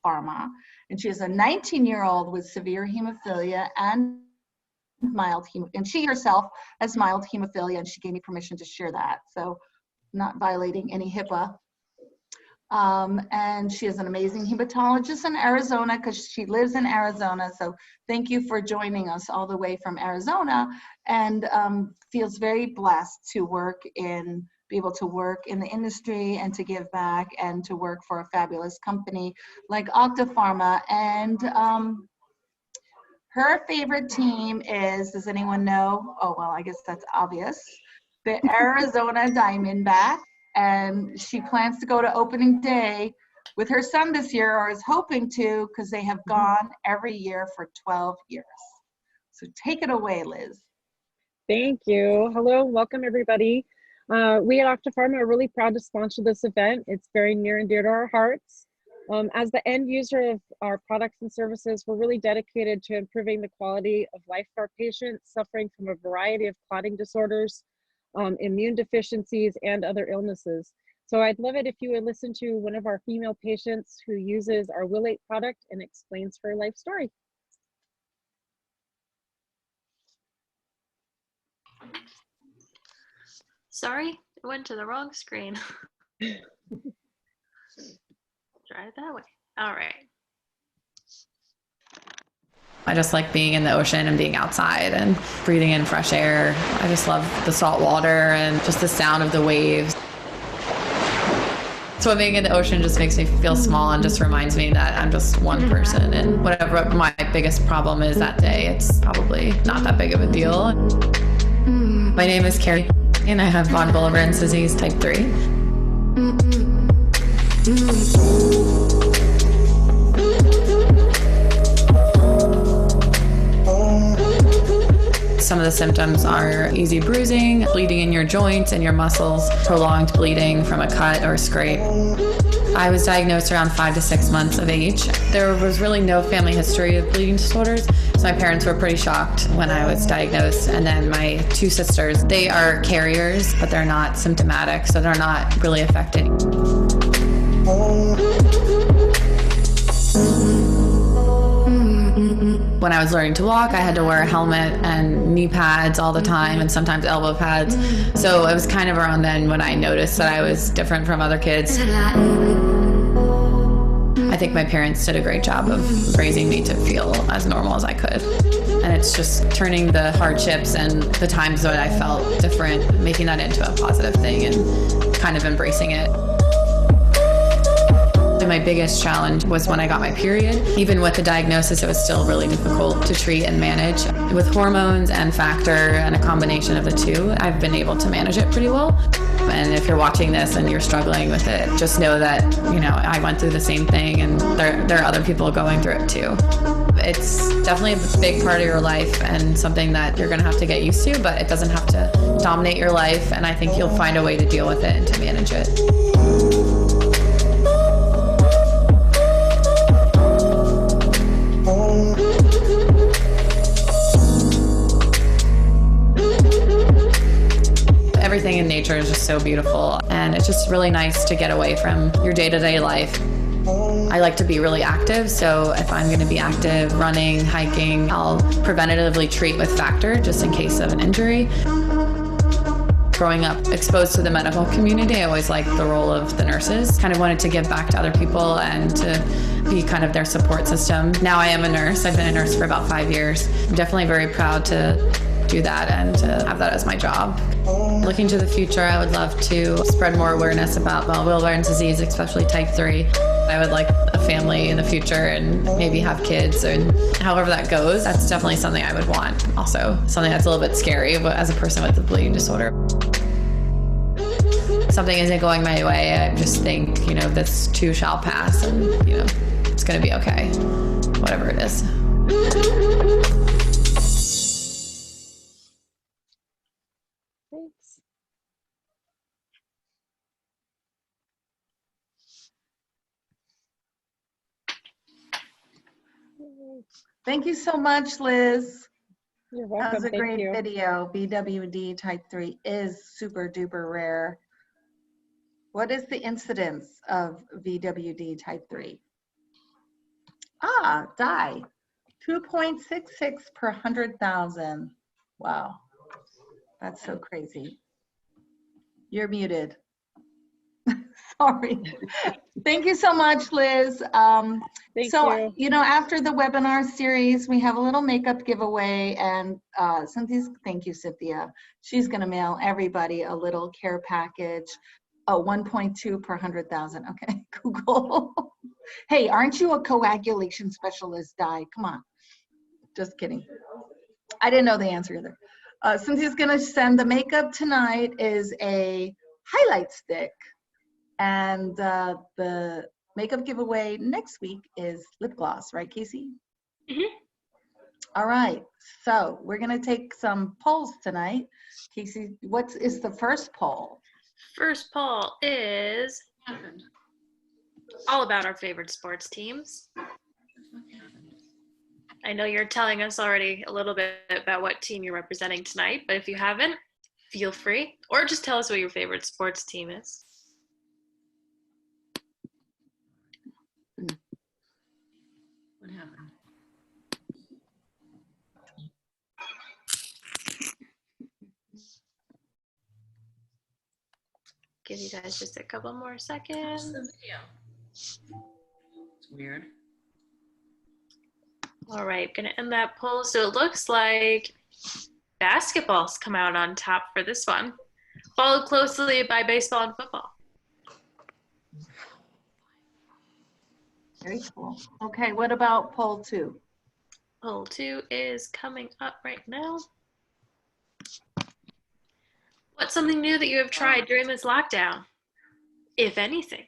Pharma, and she is a 19-year-old with severe hemophilia and and she herself has mild hemophilia, and she gave me permission to share that, so not violating any HIPAA. And she is an amazing hematologist in Arizona because she lives in Arizona. So thank you for joining us all the way from Arizona, and feels very blessed to be able to work in the industry and to give back and to work for a fabulous company like Pharma. And her favorite team is, does anyone know? Oh, well, I guess that's obvious. The Arizona Diamondbacks. And she plans to go to opening day with her son this year, or is hoping to, because they have gone every year for 12 years. So take it away, Liz. Thank you. Hello, welcome everybody. We at Pharma are really proud to sponsor this event. It's very near and dear to our hearts. As the end user of our products and services, we're really dedicated to improving the quality of life for our patients suffering from a variety of clotting disorders, immune deficiencies, and other illnesses. So I'd love it if you would listen to one of our female patients who uses our Will8 product and explains her life story. Sorry, I went to the wrong screen. Try it that way. All right. I just like being in the ocean and being outside and breathing in fresh air. I just love the salt water and just the sound of the waves. Swimming in the ocean just makes me feel small and just reminds me that I'm just one person, and whatever my biggest problem is that day, it's probably not that big of a deal. My name is Carrie, and I have von Willebrand's disease type 3. Some of the symptoms are easy bruising, bleeding in your joints and your muscles, prolonged bleeding from a cut or a scrape. I was diagnosed around 5 to 6 months of age. There was really no family history of bleeding disorders, so my parents were pretty shocked when I was diagnosed. And then my 2 sisters, they are carriers, but they're not symptomatic, so they're not really affected. When I was learning to walk, I had to wear a helmet and knee pads all the time, and sometimes elbow pads. So it was kind of around then when I noticed that I was different from other kids. I think my parents did a great job of raising me to feel as normal as I could. And it's just turning the hardships and the times that I felt different, making that into a positive thing and kind of embracing it. My biggest challenge was when I got my period. Even with the diagnosis, it was still really difficult to treat and manage. With hormones and factor and a combination of the two, I've been able to manage it pretty well. And if you're watching this and you're struggling with it, just know that, you know, I went through the same thing, and there are other people going through it too. It's definitely a big part of your life and something that you're going to have to get used to, but it doesn't have to dominate your life, and I think you'll find a way to deal with it and to manage it. Everything in nature is just so beautiful, and it's just really nice to get away from your day-to-day life. I like to be really active, so if I'm going to be active, running, hiking, I'll preventatively treat with factor just in case of an injury. Growing up exposed to the medical community, I always liked the role of the nurses. Kind of wanted to give back to other people and to be kind of their support system. Now I am a nurse. I've been a nurse for about 5 years. I'm definitely very proud to do that and to have that as my job. Looking to the future, I would love to spread more awareness about von Willebrand's disease, especially type 3. I would like a family in the future and maybe have kids, and however that goes, that's definitely something I would want. Also, something that's a little bit scary as a person with a bleeding disorder. Something isn't going my way, I just think, you know, this too shall pass, and, you know, it's gonna be okay, whatever it is. Thanks. Thank you so much, Liz. You're welcome. That was a Thank great you. video. VWD type 3 is super duper rare. What is the incidence of VWD type 3? Die. 2.66 per 100,000. Wow. That's so crazy. You're muted. Sorry. Thank you so much, Liz. Thank So, you. after the webinar series, we have a little makeup giveaway, and thank you, Cynthia. She's going to mail everybody a little care package. Oh, 1.2 per 100,000. Okay, Google. Hey, aren't you a coagulation specialist, Di? Come on. Just kidding. I didn't know the answer either. Cynthia's going to send the makeup tonight is a highlight stick. And the makeup giveaway next week is lip gloss, right, Casey? Mm-hmm. All right, so we're gonna take some polls tonight. Casey, what is the first poll? First poll is all about our favorite sports teams. I know you're telling us already a little bit about what team you're representing tonight, but if you haven't, feel free, or just tell us what your favorite sports team is. What happened? Give you guys just a couple more seconds. It's weird. All right, gonna end that poll. So it looks like basketball's come out on top for this one, followed closely by baseball and football. Very cool. Okay, what about poll 2? Poll 2 is coming up right now. What's something new that you have tried during this lockdown, if anything?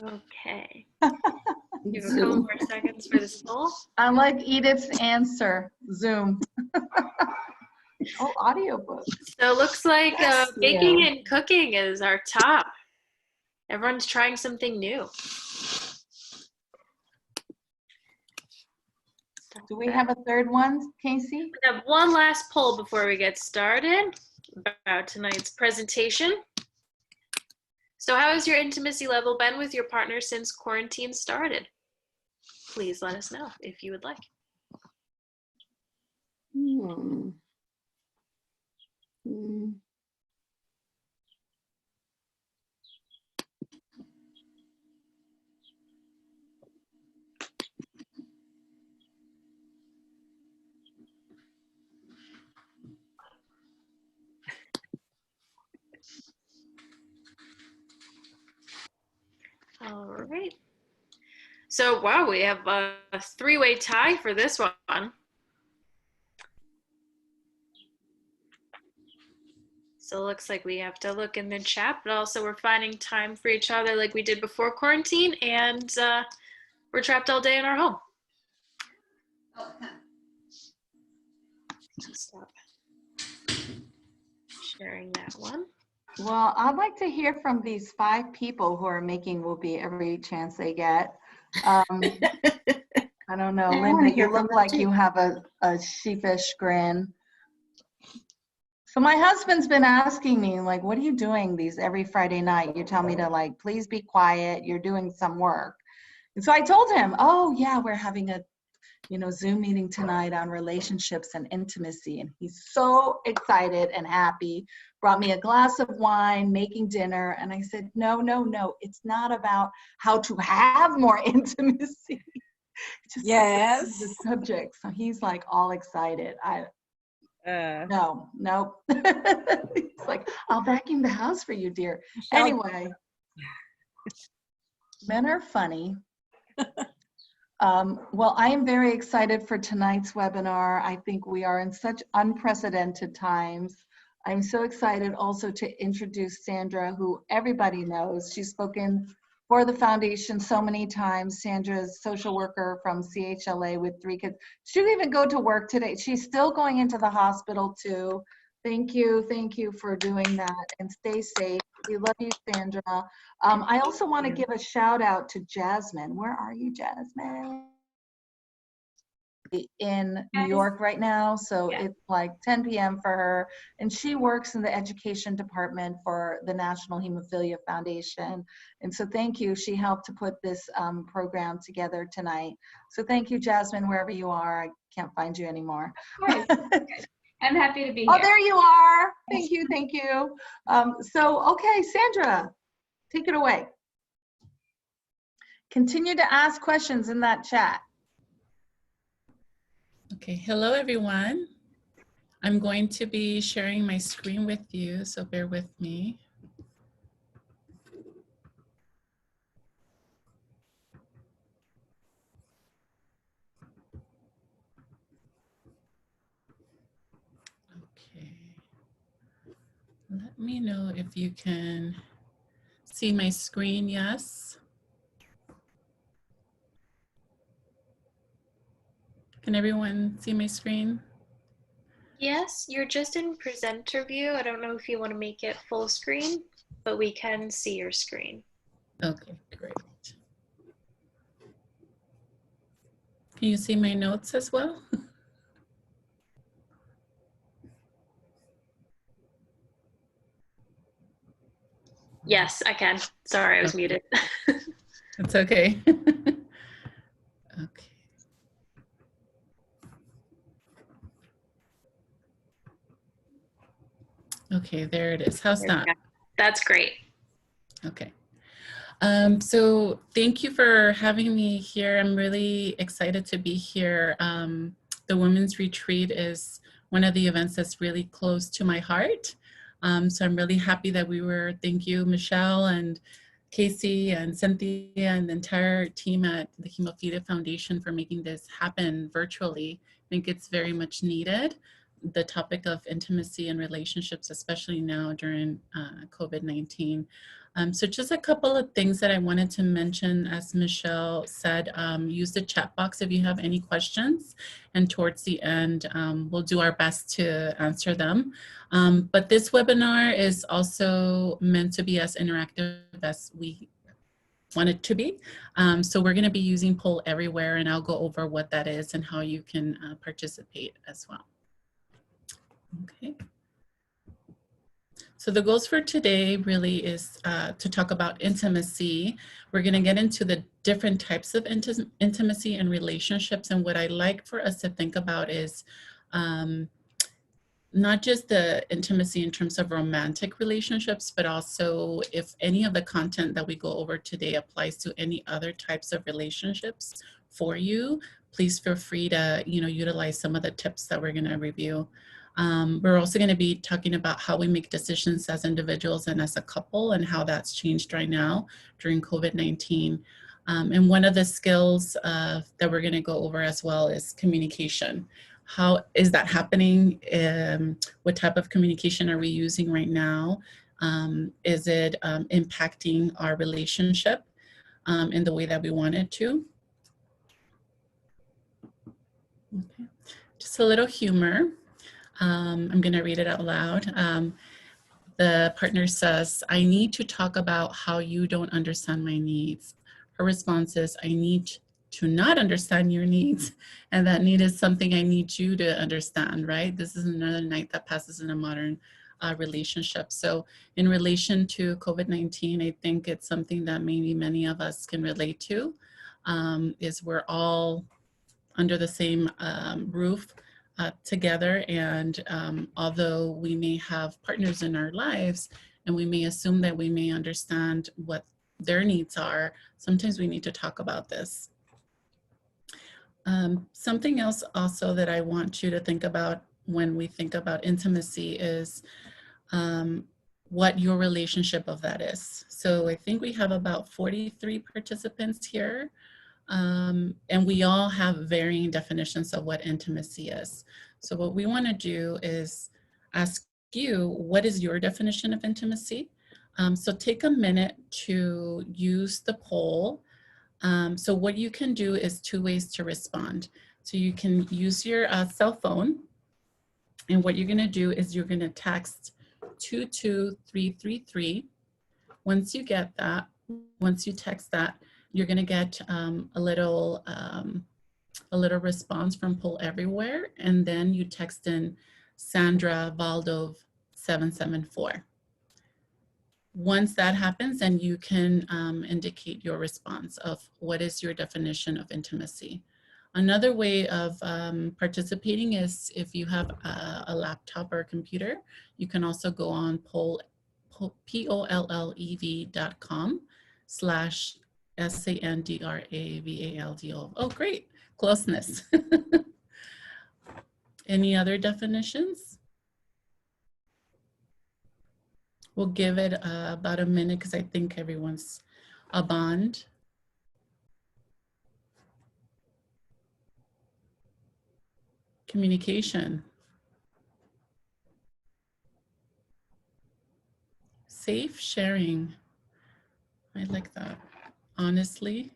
Okay. Give a couple more seconds for this poll. I like Edith's answer, Zoom. Oh, audiobook. So it looks like Yes, baking yeah. and cooking is our top. Everyone's trying something new. Do we have a third one, Casey? We have one last poll before we get started about tonight's presentation. So how has your intimacy level been with your partner since quarantine started? Please let us know if you would like. All right. So, wow, we have a three-way tie for this one. So it looks like we have to look in the chat, but also we're finding time for each other like we did before quarantine, and we're trapped all day in our home. Stop sharing that one. Well, I'd like to hear from these 5 people who are making Whoopi every chance they get. I don't know, I wanna Linda, hear you from look them like too. you have a sheepish grin. So my husband's been asking me, like, what are you doing these every Friday night? You tell me to, like, please be quiet, you're doing some work. And so I told him, oh yeah, we're having a Zoom meeting tonight on relationships and intimacy. And he's so excited and happy, brought me a glass of wine, making dinner. And I said, no, it's not about how to have more intimacy. Just Yes. the subject. So he's like all excited. No. He's like, I'll vacuum the house for you, dear. Anyway, men are funny. Well, I am very excited for tonight's webinar. I think we are in such unprecedented times. I'm so excited also to introduce Sandra, who everybody knows. She's spoken for the foundation so many times. Sandra's a social worker from CHLA with 3 kids. She didn't even go to work today. She's still going into the hospital too. Thank you for doing that, and stay safe. We love you, Sandra. I also want to give a shout out to Jasmine. Where are you, Jasmine? In New York right now, so it's like 10 p.m. for her, and she works in the education department for the National Hemophilia Foundation. And so thank you. She helped to put this program together tonight. So thank you, Jasmine, wherever you are. I can't find you anymore. Of course. I'm happy to be here. Oh, there you are. Thank you, thank you. Okay, Sandra, take it away. Continue to ask questions in that chat. Okay, hello everyone. I'm going to be sharing my screen with you, so bear with me. Okay, let me know if you can see my screen, yes? Can everyone see my screen? Yes, you're just in presenter view. I don't know if you want to make it full screen, but we can see your screen. Okay, great. Can you see my notes as well? Yes, I can. Sorry, I was muted. It's okay. Okay. Okay, there it is. How's that? That's great. Okay. So thank you for having me here. I'm really excited to be here. The Women's Retreat is one of the events that's really close to my heart. So I'm really happy that thank you, Michelle and Casey and Cynthia and the entire team at the Hemophilia Foundation for making this happen virtually. I think it's very much needed. The topic of intimacy and relationships, especially now during COVID-19. So just a couple of things that I wanted to mention, as Michelle said, use the chat box if you have any questions, and towards the end, we'll do our best to answer them. But this webinar is also meant to be as interactive as we want it to be. So we're gonna be using Poll Everywhere, and I'll go over what that is and how you can participate as well. Okay. So the goals for today really is to talk about intimacy. We're going to get into the different types of intimacy and relationships. And what I like for us to think about is not just the intimacy in terms of romantic relationships, but also if any of the content that we go over today applies to any other types of relationships for you, please feel free to utilize some of the tips that we're going to review. We're also going to be talking about how we make decisions as individuals and as a couple, and how that's changed right now during COVID-19. And one of the skills that we're going to go over as well is communication. How is that happening? What type of communication are we using right now? Is it impacting our relationship in the way that we want it to? Okay. Just a little humor. I'm going to read it out loud. The partner says, "I need to talk about how you don't understand my needs." Her response is, "I need to not understand your needs. And that need is something I need you to understand," right? This is another night that passes in a modern relationship. So in relation to COVID-19, I think it's something that maybe many of us can relate to, is we're all under the same roof together, and although we may have partners in our lives and we may assume that we may understand what their needs are, sometimes we need to talk about this. Something else also that I want you to think about when we think about intimacy is what your relationship of that is. So I think we have about 43 participants here. And we all have varying definitions of what intimacy is. So what we want to do is ask you, what is your definition of intimacy? So take a minute to use the poll. So what you can do is 2 ways to respond. So you can use your cell phone, And what you're gonna do is you're gonna text 22333. Once you get that, once you text that, you're gonna get a little response from Pull Everywhere, and then you text in Sandra Valdov 774. Once that happens, then you can indicate your response of what is your definition of intimacy. Another way of participating is if you have a laptop or a computer, you can also go on POLLEV.com/SANDRAVALDO. Oh, great, closeness. Any other definitions? We'll give it about a minute because I think everyone's a bond. Communication. Safe sharing. I like that. Honestly,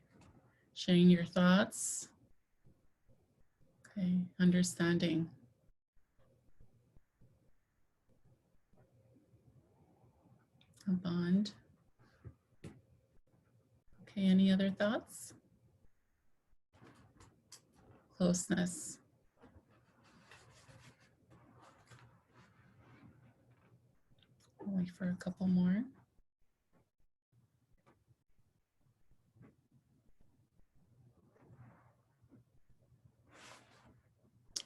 sharing your thoughts. Okay, understanding. A bond. Okay, any other thoughts? Closeness. I'll wait for a couple more.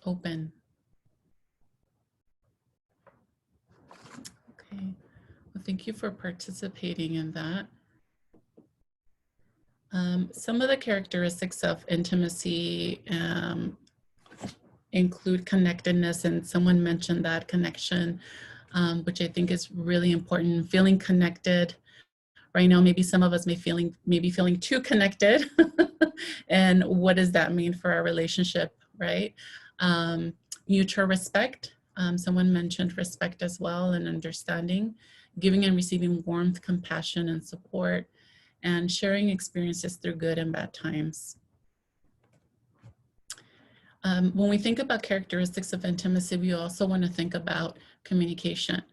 Open. Okay, well, thank you for participating in that. Some of the characteristics of intimacy include connectedness, and someone mentioned that connection, which I think is really important. Feeling connected. Right now, maybe some of us may be feeling too connected. And what does that mean for our relationship, right? Mutual respect. Someone mentioned respect as well, and understanding. Giving and receiving warmth, compassion, and support. And sharing experiences through good and bad times. When we think about characteristics of intimacy, we also want to think about communication.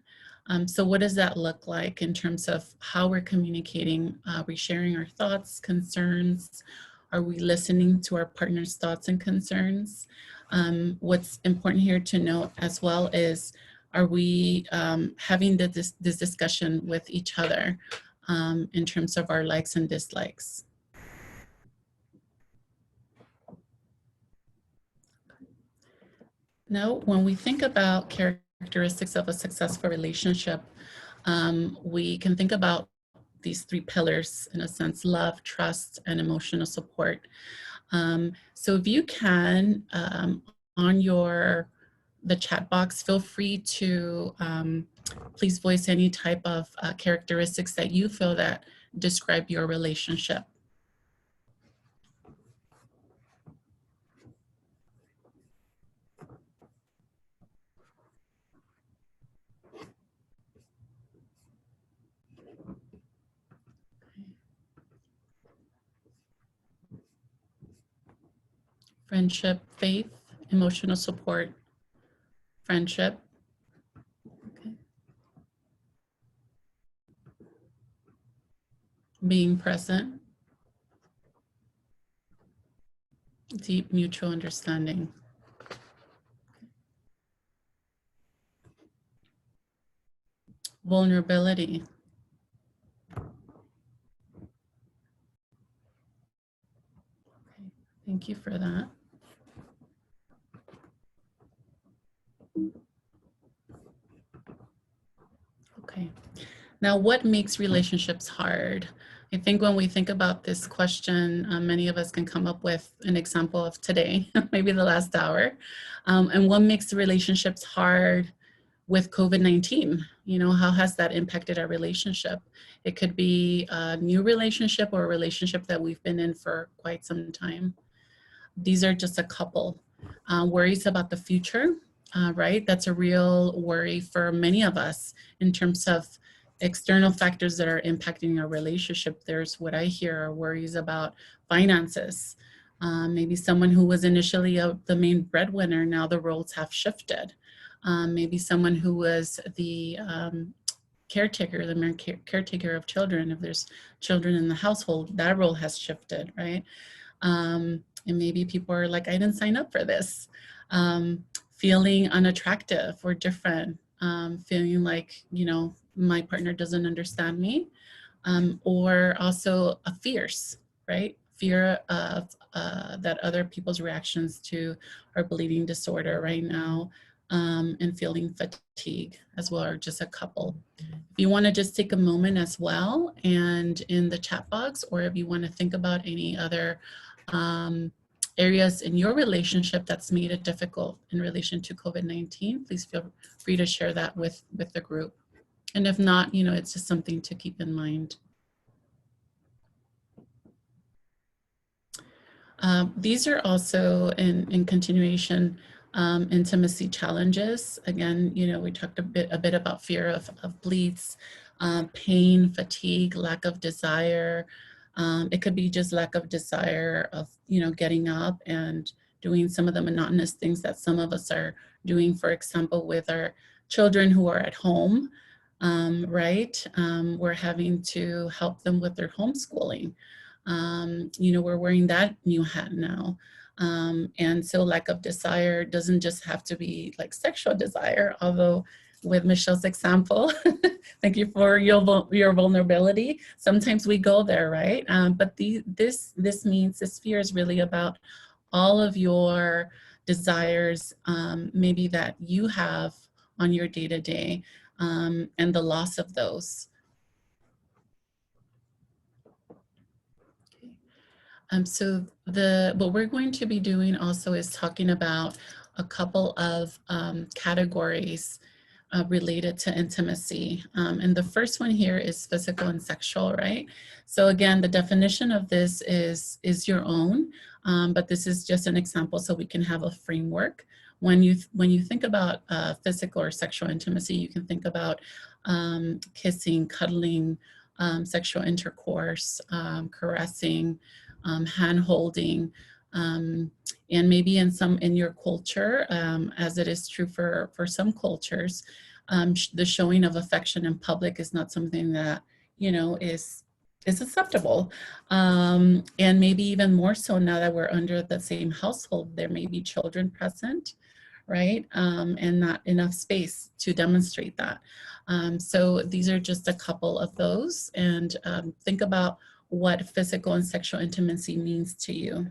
So what does that look like in terms of how we're communicating? Are we sharing our thoughts, concerns? Are we listening to our partner's thoughts and concerns? What's important here to note as well is, are we having this discussion with each other in terms of our likes and dislikes? Now, when we think about characteristics of a successful relationship, we can think about these three pillars, in a sense: love, trust, and emotional support. So if you can, on the chat box, feel free to please voice any type of characteristics that you feel that describe your relationship. Friendship, faith, emotional support, friendship. Okay. Being present, deep mutual understanding. Vulnerability. Okay. Thank you for that. Okay. Now, what makes relationships hard? I think when we think about this question, many of us can come up with an example of today, maybe the last hour. And what makes relationships hard with COVID-19? You know, how has that impacted our relationship? It could be a new relationship or a relationship that we've been in for quite some time. These are just a couple. Worries about the future, right? That's a real worry for many of us in terms of external factors that are impacting our relationship. There's what I hear are worries about finances. Maybe someone who was initially the main breadwinner, now the roles have shifted. maybe someone who was the caretaker, the main caretaker of children. If there's children in the household, that role has shifted, right? And maybe people are like, I didn't sign up for this. Feeling unattractive or different, feeling like, you know, my partner doesn't understand me, or also a fears, right? Fear of that other people's reactions to our bleeding disorder right now, and feeling fatigue as well, are just a couple. If you want to just take a moment as well, and in the chat box, or if you want to think about any other areas in your relationship that's made it difficult in relation to COVID-19, please feel free to share that with the group. And if not, you know, it's just something to keep in mind. These are also in continuation intimacy challenges. Again, you know, we talked a bit about fear of bleeds, pain, fatigue, lack of desire. It could be just lack of desire of, you know, getting up and doing some of the monotonous things that some of us are doing, for example, with our children who are at home, right? We're having to help them with their homeschooling. You know, we're wearing that new hat now. And so lack of desire doesn't just have to be like sexual desire, although with Michelle's example, thank you for your vulnerability. Sometimes we go there, right? But this means this fear is really about all of your desires, maybe that you have on your day-to-day, and the loss of those. So what we're going to be doing also is talking about a couple of categories related to intimacy. And the first one here is physical and sexual, right? So again, the definition of this is your own, but this is just an example so we can have a framework. When you think about physical or sexual intimacy, you can think about kissing, cuddling, sexual intercourse, caressing, hand holding, and maybe in your culture, as it is true for some cultures, the showing of affection in public is not something that, you know, is acceptable. And maybe even more so now that we're under the same household, there may be children present, right? And not enough space to demonstrate that. So these are just a couple of those, and think about what physical and sexual intimacy means to you.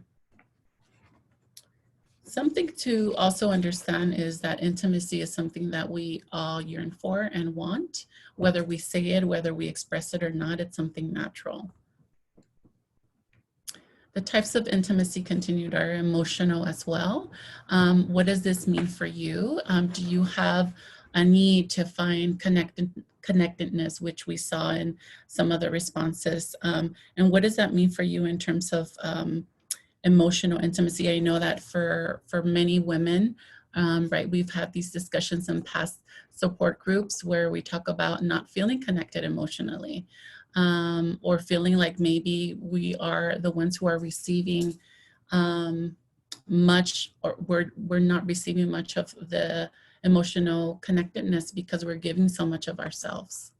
Something to also understand is that intimacy is something that we all yearn for and want. Whether we say it, whether we express it or not, it's something natural. The types of intimacy continued are emotional as well. What does this mean for you? Do you have a need to find connectedness, which we saw in some other responses? And what does that mean for you in terms of emotional intimacy? I know that for many women, right, we've had these discussions in past support groups where we talk about not feeling connected emotionally, or feeling like maybe we are the ones who are receiving much, or we're not receiving much of the emotional connectedness because we're giving so much of ourselves.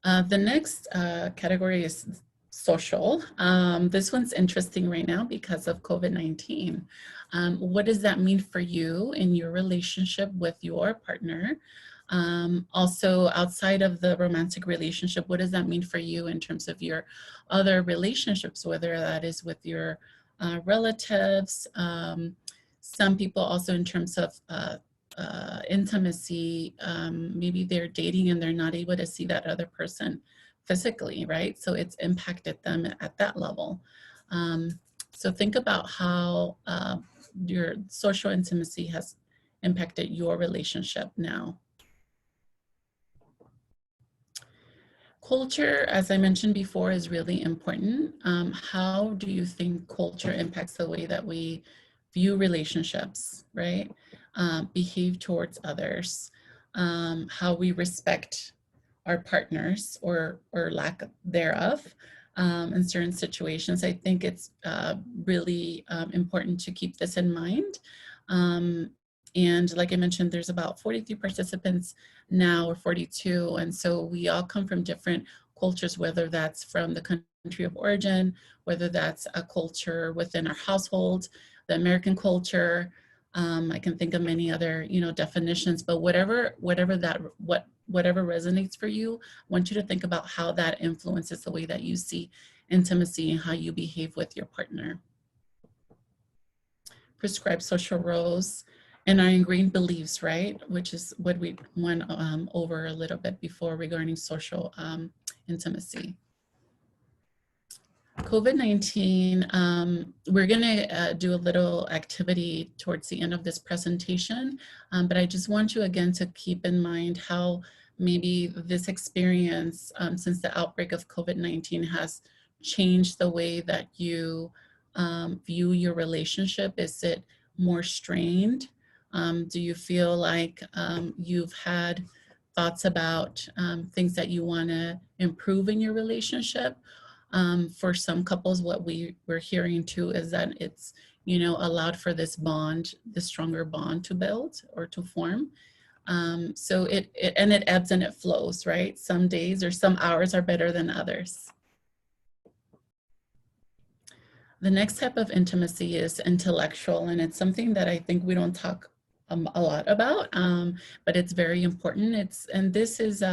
The next category is social. This one's interesting right now because of COVID-19. What does that mean for you in your relationship with your partner? Also, outside of the romantic relationship, what does that mean for you in terms of your other relationships, whether that is with your relatives, some people also in terms of intimacy, maybe they're dating and they're not able to see that other person physically, right? So it's impacted them at that level. So think about how your social intimacy has impacted your relationship now. Culture, as I mentioned before, is really important. How do you think culture impacts the way that we view relationships, right? Behave towards others, how we respect our partners or lack thereof, in certain situations. I think it's really important to keep this in mind. And like I mentioned, there's about 43 participants now, or 42. And so we all come from different cultures, whether that's from the country of origin, whether that's a culture within our household, the American culture. I can think of many other, definitions, but whatever resonates for you, I want you to think about how that influences the way that you see intimacy and how you behave with your partner. Prescribed social roles and our ingrained beliefs, right? Which is what we went over a little bit before regarding social intimacy. COVID-19, we're gonna do a little activity towards the end of this presentation, but I just want you again to keep in mind how maybe this experience since the outbreak of COVID-19 has changed the way that you view your relationship. Is it more strained? Do you feel like you've had thoughts about things that you wanna improve in your relationship? For some couples, what we're hearing too is that it's, allowed for this bond, this stronger bond to build or to form. So it ebbs and it flows, right? Some days or some hours are better than others. The next type of intimacy is intellectual, and it's something that I think we don't talk a lot about, but it's very important. This is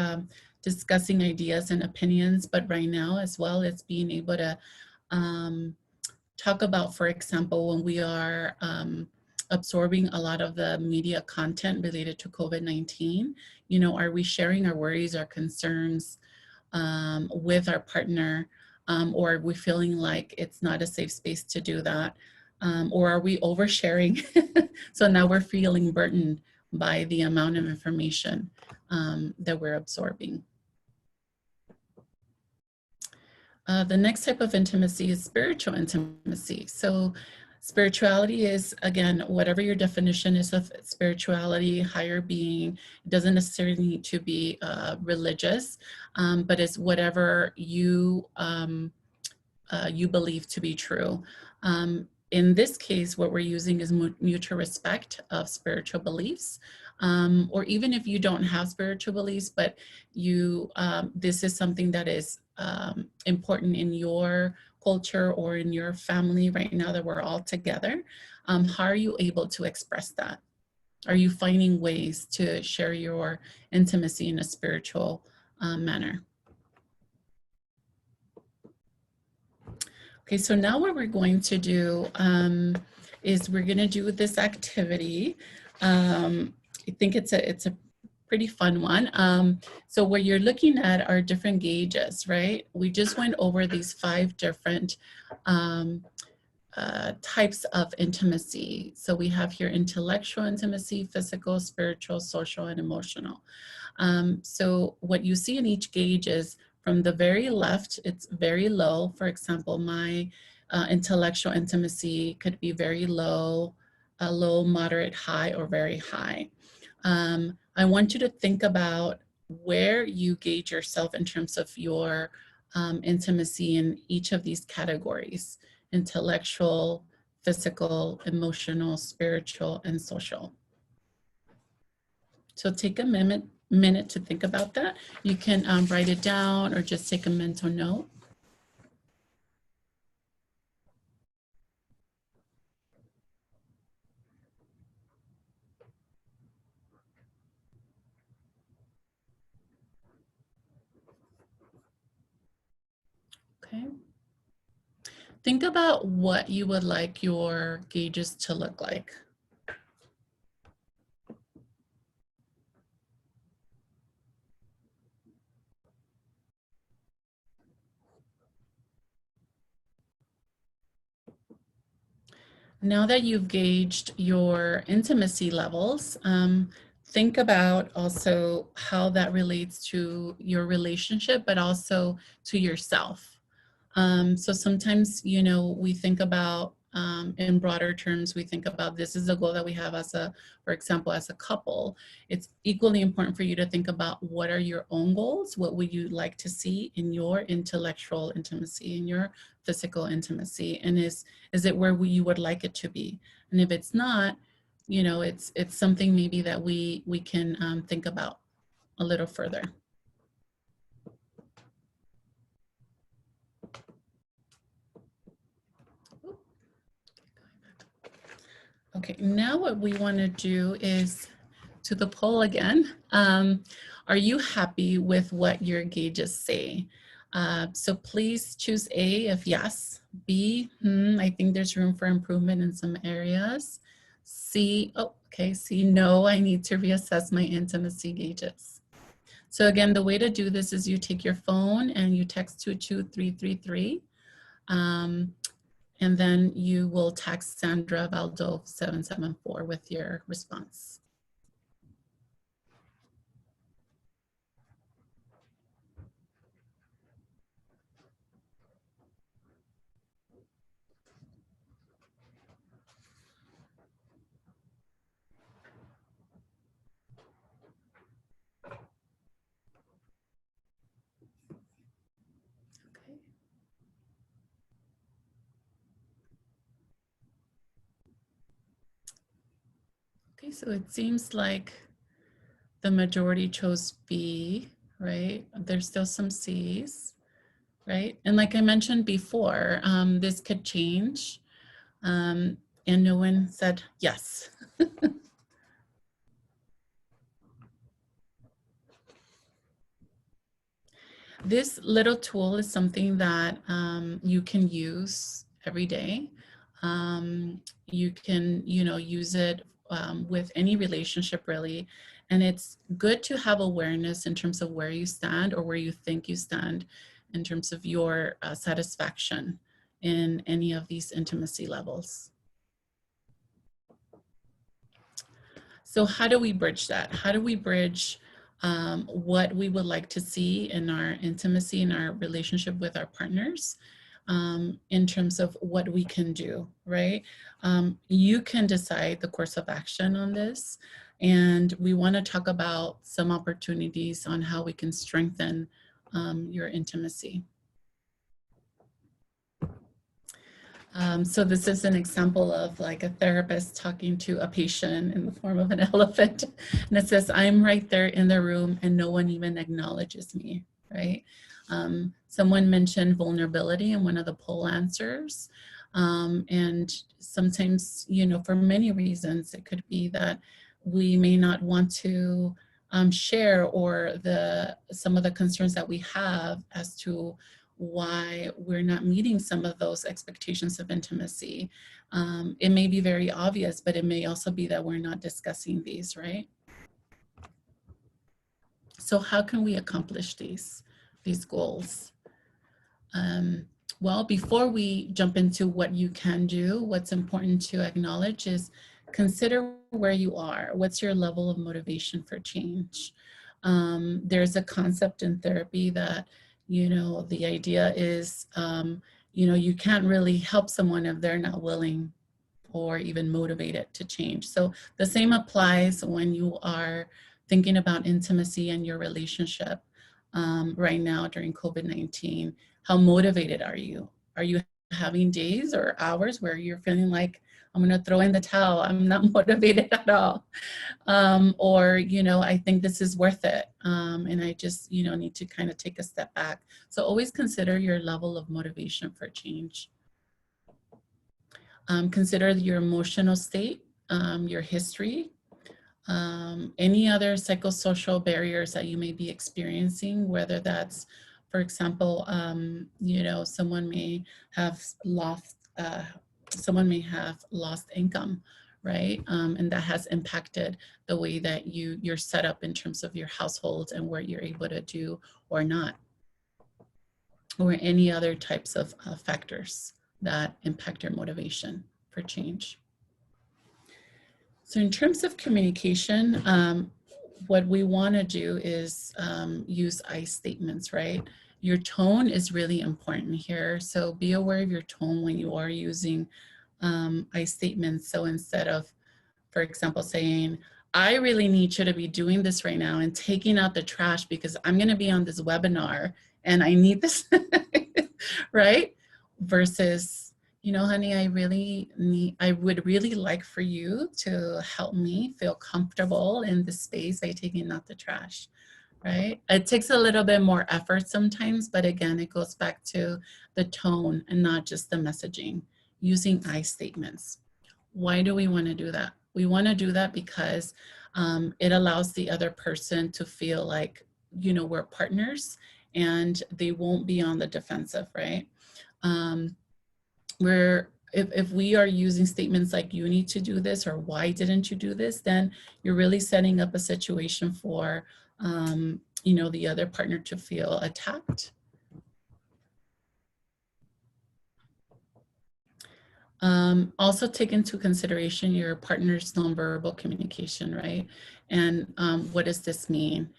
discussing ideas and opinions, but right now as well, it's being able to talk about, for example, when we are absorbing a lot of the media content related to COVID-19, are we sharing our worries, our concerns with our partner, or are we feeling like it's not a safe space to do that? Or are we oversharing? So now we're feeling burdened by the amount of information that we're absorbing. The next type of intimacy is spiritual intimacy. So spirituality is, again, whatever your definition is of spirituality, higher being. It doesn't necessarily need to be religious, but it's whatever you believe to be true. In this case, what we're using is mutual respect of spiritual beliefs. Or even if you don't have spiritual beliefs, but this is something that is important in your culture or in your family right now that we're all together. How are you able to express that? Are you finding ways to share your intimacy in a spiritual manner? Okay, so now what we're going to do is we're going to do this activity. I think it's a pretty fun one. So what you're looking at are different gauges, right? We just went over these 5 different types of intimacy. So we have here intellectual intimacy, physical, spiritual, social, and emotional. So what you see in each gauge is from the very left, it's very low. For example, my intellectual intimacy could be very low, low, moderate, high, or very high. I want you to think about where you gauge yourself in terms of your intimacy in each of these categories: intellectual, physical, emotional, spiritual, and social. So take a minute to think about that. You can write it down or just take a mental note. Okay. Think about what you would like your gauges to look like. Now that you've gauged your intimacy levels, think about also how that relates to your relationship, but also to yourself. So sometimes, we think about in broader terms, we think about this is a goal that we have as a, for example, as a couple. It's equally important for you to think about what are your own goals? What would you like to see in your intellectual intimacy, in your physical intimacy? And is it where you would like it to be? And if it's not, you know, it's something maybe that we can think about a little further. Okay, now what we want to do is to the poll again. Are you happy with what your gauges say? So please choose A if yes. B, I think there's room for improvement in some areas. C, oh, okay, C, no, I need to reassess my intimacy gauges. So again, the way to do this is you take your phone and you text 22333. And then you will text Sandra Valdo 774 with your response. Okay. Okay, so it seems like the majority chose B, right? There's still some C's, right? And like I mentioned before, this could change. And no one said yes. This little tool is something that you can use every day. You can, you know, use it with any relationship really. And it's good to have awareness in terms of where you stand or where you think you stand in terms of your satisfaction in any of these intimacy levels. So how do we bridge that? How do we bridge what we would like to see in our intimacy, in our relationship with our partners, in terms of what we can do, right? You can decide the course of action on this. And we want to talk about some opportunities on how we can strengthen your intimacy. So this is an example of like a therapist talking to a patient in the form of an elephant. And it says, I'm right there in the room and no one even acknowledges me, right? Someone mentioned vulnerability in one of the poll answers. And sometimes, you know, for many reasons, it could be that we may not want to share or some of the concerns that we have as to why we're not meeting some of those expectations of intimacy. It may be very obvious, but it may also be that we're not discussing these, right? So how can we accomplish these goals? Well, before we jump into what you can do, what's important to acknowledge is consider where you are. What's your level of motivation for change? There's a concept in therapy that, you know, the idea is, you know, you can't really help someone if they're not willing or even motivated to change. So the same applies when you are thinking about intimacy and your relationship right now during COVID-19. How motivated are you? Are you having days or hours where you're feeling like, I'm gonna throw in the towel, I'm not motivated at all? Or, you know, I think this is worth it. And I just, you know, need to kind of take a step back. So always consider your level of motivation for change. Consider your emotional state, your history, any other psychosocial barriers that you may be experiencing, whether that's, for example, you know, someone may have lost income, right? And that has impacted the way that you're set up in terms of your household and what you're able to do or not, or any other types of factors that impact your motivation for change. So in terms of communication, what we want to do is use I statements, right? Your tone is really important here. So be aware of your tone when you are using I statements. So instead of, for example, saying, I really need you to be doing this right now and taking out the trash because I'm going to be on this webinar and I need this, right? Versus, you know, honey, I would really like for you to help me feel comfortable in the space by taking out the trash, right? It takes a little bit more effort sometimes, but again, it goes back to the tone and not just the messaging, using I statements. Why do we want to do that? We want to do that because it allows the other person to feel like, you know, we're partners and they won't be on the defensive, right? If we are using statements like you need to do this or why didn't you do this, then you're really setting up a situation for, you know, the other partner to feel attacked. Also take into consideration your partner's nonverbal communication, right? And what does this mean?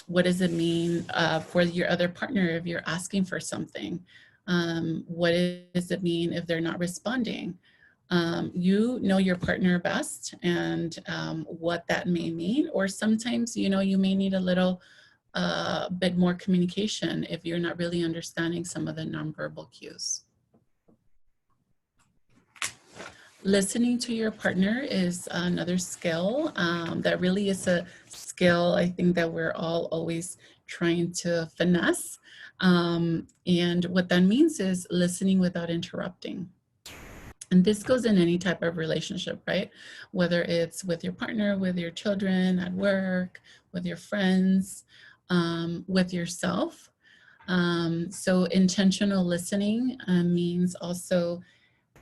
What does it mean for your other partner if you're asking for something? What does it mean if they're not responding? You know your partner best and what that may mean, or sometimes, you know, you may need a little bit more communication if you're not really understanding some of the nonverbal cues. Listening to your partner is another skill that really is a skill I think that we're all always trying to finesse. And what that means is listening without interrupting. And this goes in any type of relationship, right? Whether it's with your partner, with your children, at work, with your friends, with yourself. So intentional listening means also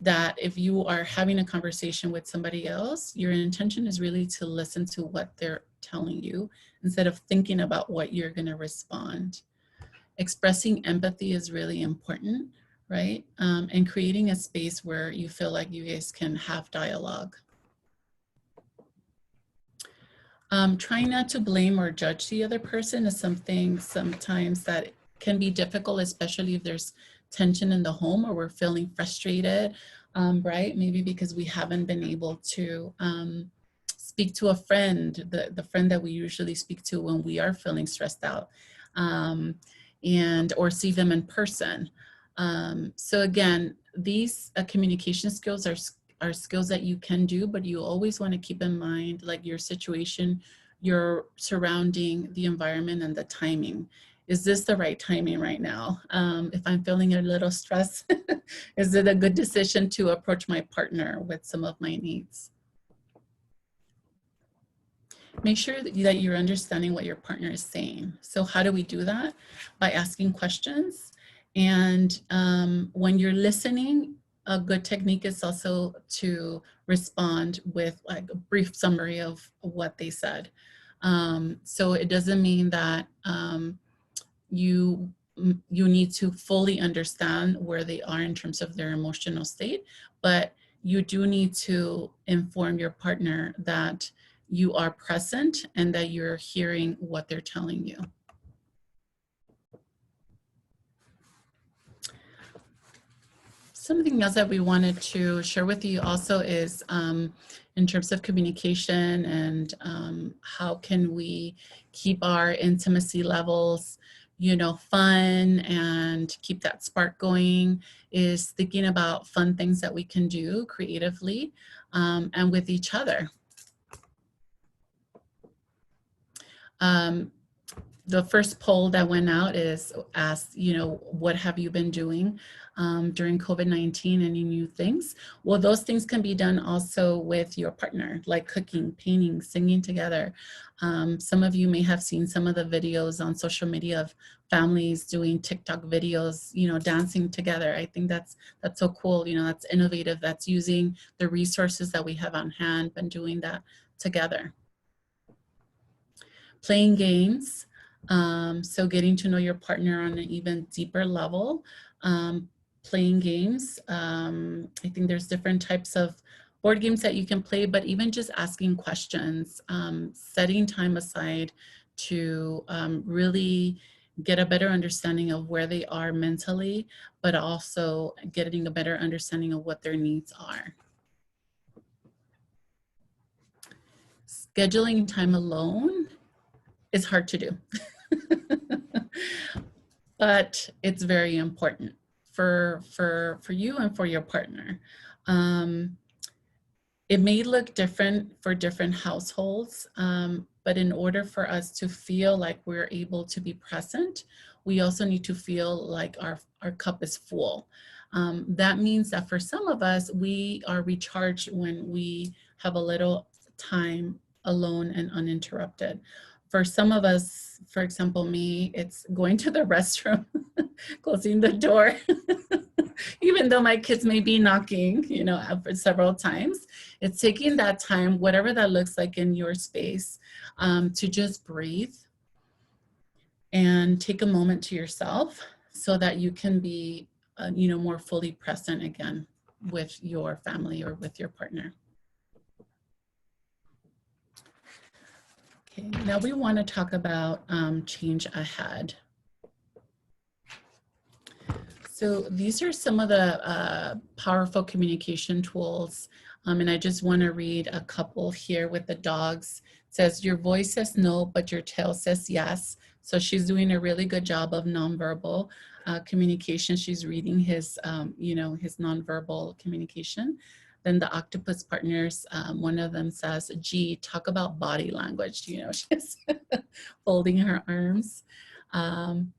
that if you are having a conversation with somebody else, your intention is really to listen to what they're telling you instead of thinking about what you're going to respond. Expressing empathy is really important, right? And creating a space where you feel like you guys can have dialogue. Trying not to blame or judge the other person is something sometimes that can be difficult, especially if there's tension in the home or we're feeling frustrated, right? Maybe because we haven't been able to speak to a friend, the friend that we usually speak to when we are feeling stressed out, or see them in person. So again, these communication skills are skills that you can do, but you always want to keep in mind like your situation, your surrounding, the environment, and the timing. Is this the right timing right now? If I'm feeling a little stressed, is it a good decision to approach my partner with some of my needs? Make sure that you're understanding what your partner is saying. So how do we do that? By asking questions. And when you're listening, a good technique is also to respond with like a brief summary of what they said. So it doesn't mean that you need to fully understand where they are in terms of their emotional state, but you do need to inform your partner that you are present and that you're hearing what they're telling you. Something else that we wanted to share with you also is in terms of communication and how can we keep our intimacy levels, you know, fun and keep that spark going, is thinking about fun things that we can do creatively and with each other. The first poll that went out is asked, you know, what have you been doing during COVID-19, any new things? Well, those things can be done also with your partner, like cooking, painting, singing together. Some of you may have seen some of the videos on social media of families doing TikTok videos, you know, dancing together. I think that's so cool. You know, that's innovative. That's using the resources that we have on hand and doing that together. Playing games. So getting to know your partner on an even deeper level. Playing games. I think there's different types of board games that you can play, but even just asking questions, setting time aside to really get a better understanding of where they are mentally, but also getting a better understanding of what their needs are. Scheduling time alone is hard to do, but it's very important for you and for your partner. It may look different for different households, but in order for us to feel like we're able to be present, we also need to feel like our cup is full. That means that for some of us, we are recharged when we have a little time alone and uninterrupted. For some of us, for example, me, it's going to the restroom, closing the door, even though my kids may be knocking, you know, for several times. It's taking that time, whatever that looks like in your space, to just breathe and take a moment to yourself so that you can be, you know, more fully present again with your family or with your partner. Okay, now we want to talk about change ahead. So these are some of the powerful communication tools. And I just want to read a couple here with the dogs. It says, your voice says no, but your tail says yes. So she's doing a really good job of nonverbal communication. She's reading his, you know, his nonverbal communication. Then the octopus partners, one of them says, gee, talk about body language. You know, she's folding her arms. And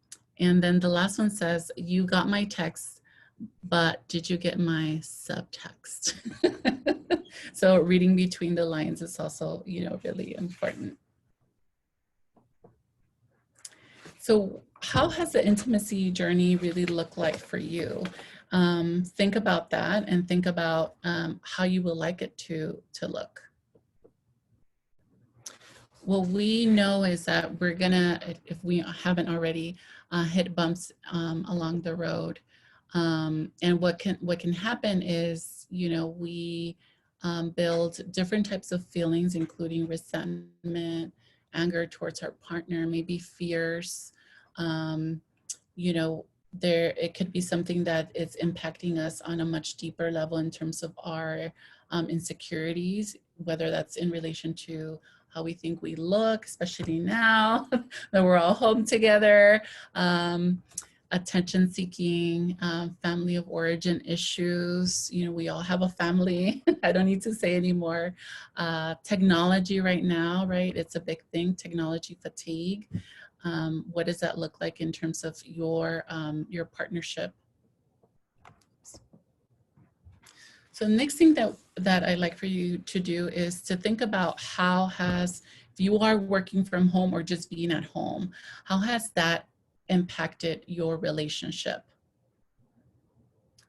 then the last one says, you got my text, but did you get my subtext? So reading between the lines is also, you know, really important. So how has the intimacy journey really looked like for you? Think about that and think about how you would like it to look. What we know is that we're gonna, if we haven't already, hit bumps along the road. And what can happen is, you know, we build different types of feelings, including resentment, anger towards our partner, maybe fears. You know, it could be something that is impacting us on a much deeper level in terms of our insecurities, whether that's in relation to how we think we look, especially now that we're all home together, attention seeking, family of origin issues. You know, we all have a family. I don't need to say anymore. Technology right now, right? It's a big thing, technology fatigue. What does that look like in terms of your partnership? So the next thing that I'd like for you to do is to think about if you are working from home or just being at home, how has that impacted your relationship?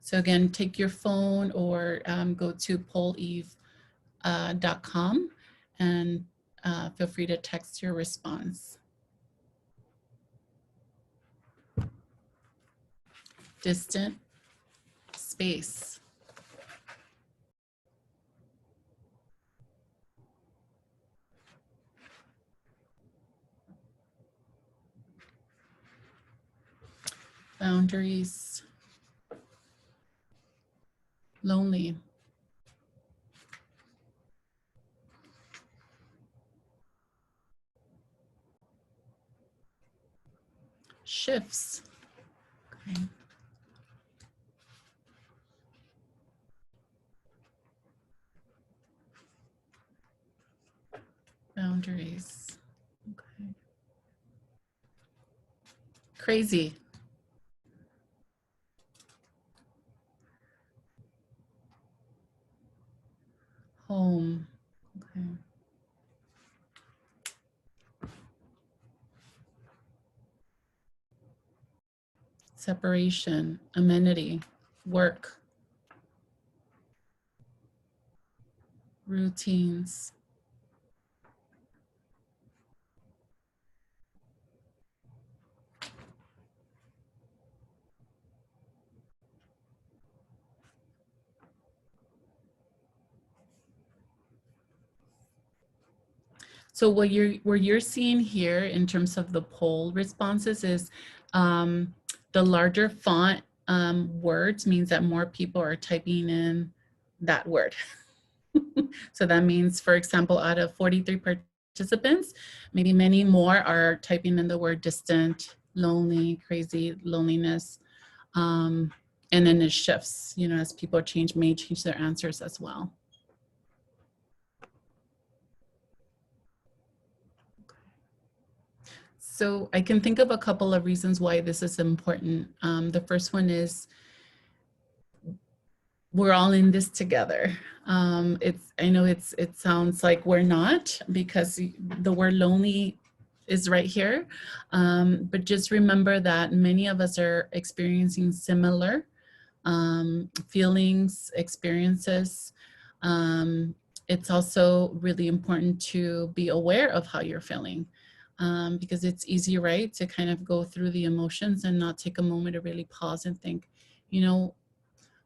So again, take your phone or go to polleve.com and feel free to text your response. Distant space. Boundaries. Lonely. Shifts. Okay. Boundaries. Okay. Crazy. Home. Okay. Separation. Amenity. Work. Routines. So what you're seeing here in terms of the poll responses is the larger font words means that more people are typing in that word. So that means, for example, out of 43 participants, maybe many more are typing in the word distant, lonely, crazy, loneliness. And then it shifts, you know, as people may change their answers as well. So I can think of a couple of reasons why this is important. The first one is we're all in this together. I know it sounds like we're not, because the word lonely is right here. But just remember that many of us are experiencing similar feelings, experiences. It's also really important to be aware of how you're feeling, because it's easy, right, to kind of go through the emotions and not take a moment to really pause and think, you know,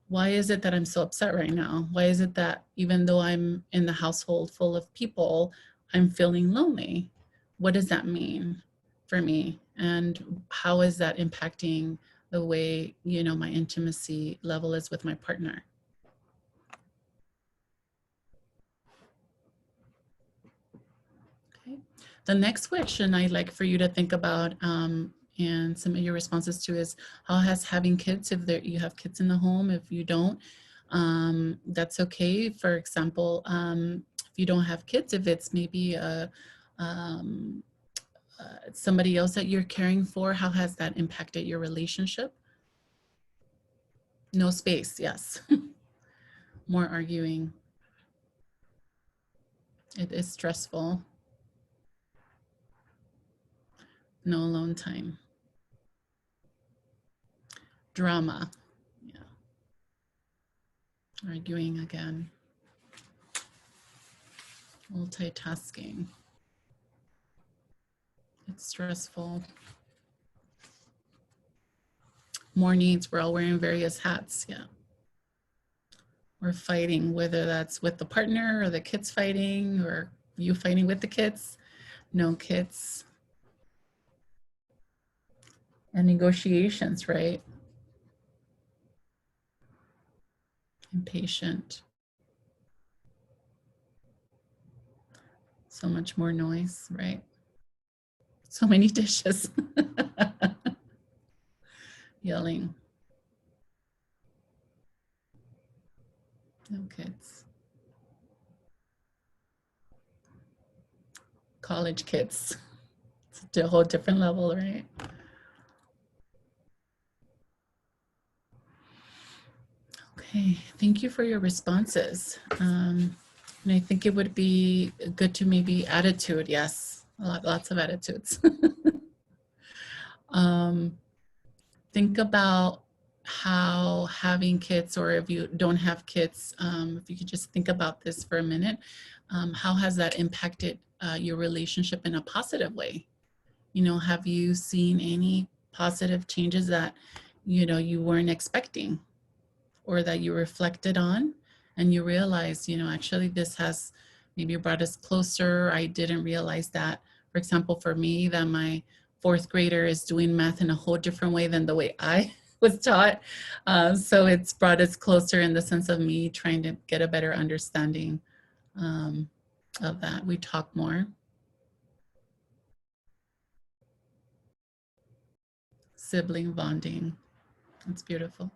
why is it that I'm so upset right now? Why is it that even though I'm in the household full of people, I'm feeling lonely? What does that mean for me? And how is that impacting the way, you know, my intimacy level is with my partner? Okay. The next question I'd like for you to think about and some of your responses to is, how has having kids, if you have kids in the home, if you don't, that's okay. For example, if you don't have kids, if it's maybe somebody else that you're caring for, how has that impacted your relationship? No space, yes. More arguing. It is stressful. No alone time. Drama. Yeah. Arguing again. Multitasking. It's stressful. More needs. We're all wearing various hats. Yeah. We're fighting, whether that's with the partner or the kids fighting, or you fighting with the kids. No kids. And negotiations, right? Impatient. So much more noise, right? So many dishes. Yelling. No kids. College kids. It's a whole different level, right? Okay, thank you for your responses. And I think it would be good to maybe attitude, yes, lots of attitudes. Think about how having kids, or if you don't have kids, if you could just think about this for a minute, how has that impacted your relationship in a positive way? You know, have you seen any positive changes that, you know, you weren't expecting, or that you reflected on and you realized, you know, actually this has maybe brought us closer. I didn't realize that, for example, for me, that my fourth grader is doing math in a whole different way than the way I was taught. So it's brought us closer in the sense of me trying to get a better understanding of that. We talk more. Sibling bonding. That's beautiful.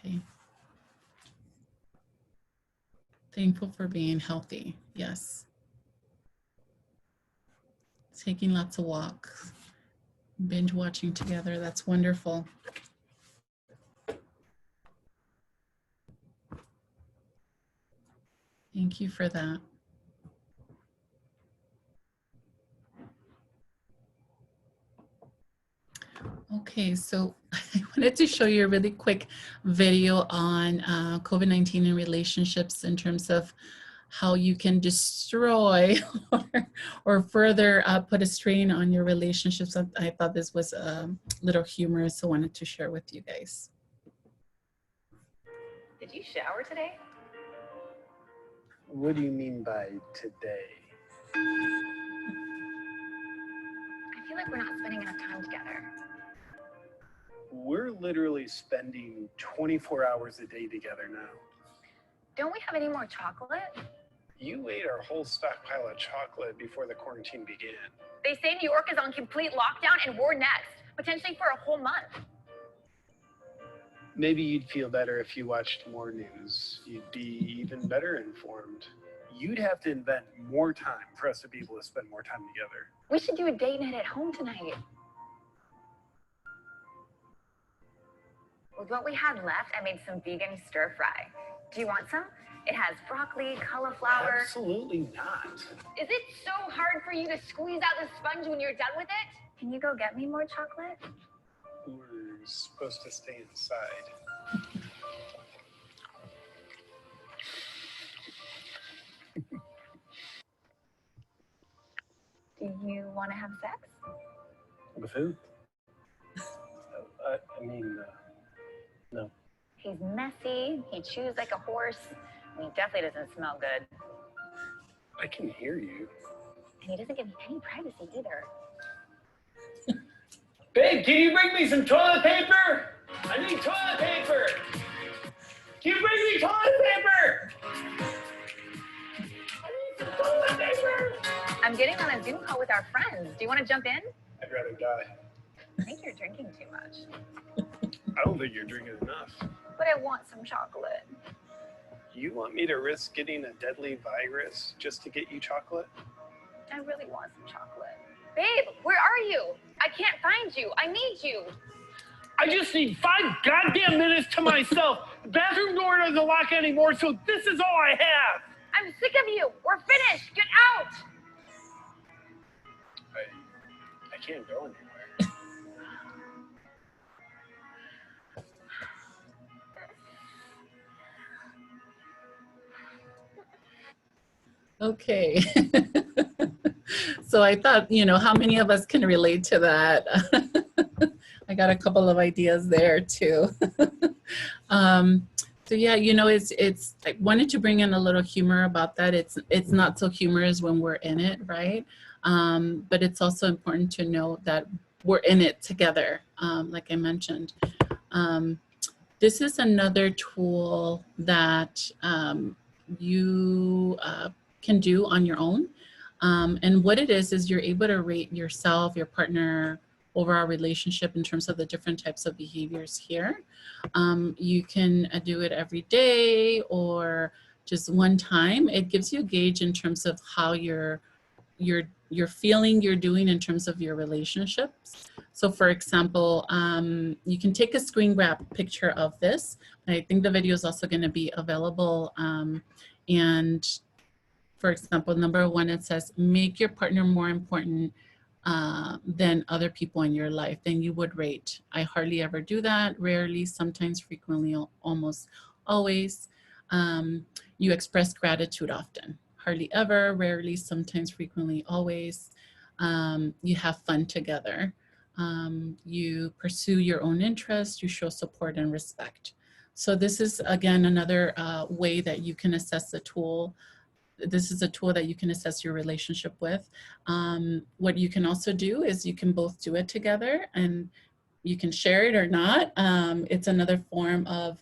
Okay. Thankful for being healthy. Yes. Taking lots of walks. Binge watching together. That's wonderful. Thank you for that. Okay, so I wanted to show you a really quick video on COVID-19 and relationships, in terms of how you can destroy or further put a strain on your relationships. I thought this was a little humorous, so I wanted to share with you guys. Did you shower today? What do you mean by today? I feel like we're not spending enough time together. We're literally spending 24 hours a day together now. Don't we have any more chocolate? You ate our whole stockpile of chocolate before the quarantine began. They say New York is on complete lockdown and we're next, potentially for a whole month. Maybe you'd feel better if you watched more news. You'd be even better informed. You'd have to invent more time for us to be able to spend more time together. We should do a date night at home tonight. With what we had left, I made some vegan stir fry. Do you want some? It has broccoli, cauliflower. Absolutely not. Is it so hard for you to squeeze out the sponge when you're done with it? Can you go get me more chocolate? We're supposed to stay inside. Do you want to have sex? With who? No. He's messy, he chews like a horse, and he definitely doesn't smell good. I can hear you. And he doesn't give me any privacy either. Babe, can you bring me some toilet paper? I need toilet paper. Can you bring me toilet paper? I need some toilet paper. I'm getting on a Zoom call with our friends. Do you want to jump in? I'd rather die. I think you're drinking too much. I don't think you're drinking enough. But I want some chocolate. You want me to risk getting a deadly virus just to get you chocolate? I really want some chocolate. Babe, where are you? I can't find you. I need you. I just need 5 goddamn minutes to myself. The bathroom door doesn't lock anymore, so this is all I have. I'm sick of you. We're finished. Get out. I can't go anywhere. Okay. So I thought, how many of us can relate to that? I got a couple of ideas there too. So yeah, it's I wanted to bring in a little humor about that. It's not so humorous when we're in it, right? But it's also important to know that we're in it together, like I mentioned. This is another tool that you can do on your own. And what it is you're able to rate yourself, your partner, overall relationship in terms of the different types of behaviors here. You can do it every day or just one time. It gives you a gauge in terms of how you're feeling you're doing in terms of your relationships. So for example, you can take a screen grab picture of this. I think the video is also going to be available. And for example, number 1, it says, make your partner more important than other people in your life. Then you would rate. I hardly ever do that. Rarely, sometimes, frequently, almost always. You express gratitude often. Hardly ever, rarely, sometimes, frequently, always. You have fun together. You pursue your own interests. You show support and respect. So this is, again, another way that you can assess the tool. This is a tool that you can assess your relationship with. What you can also do is you can both do it together and you can share it or not. It's another form of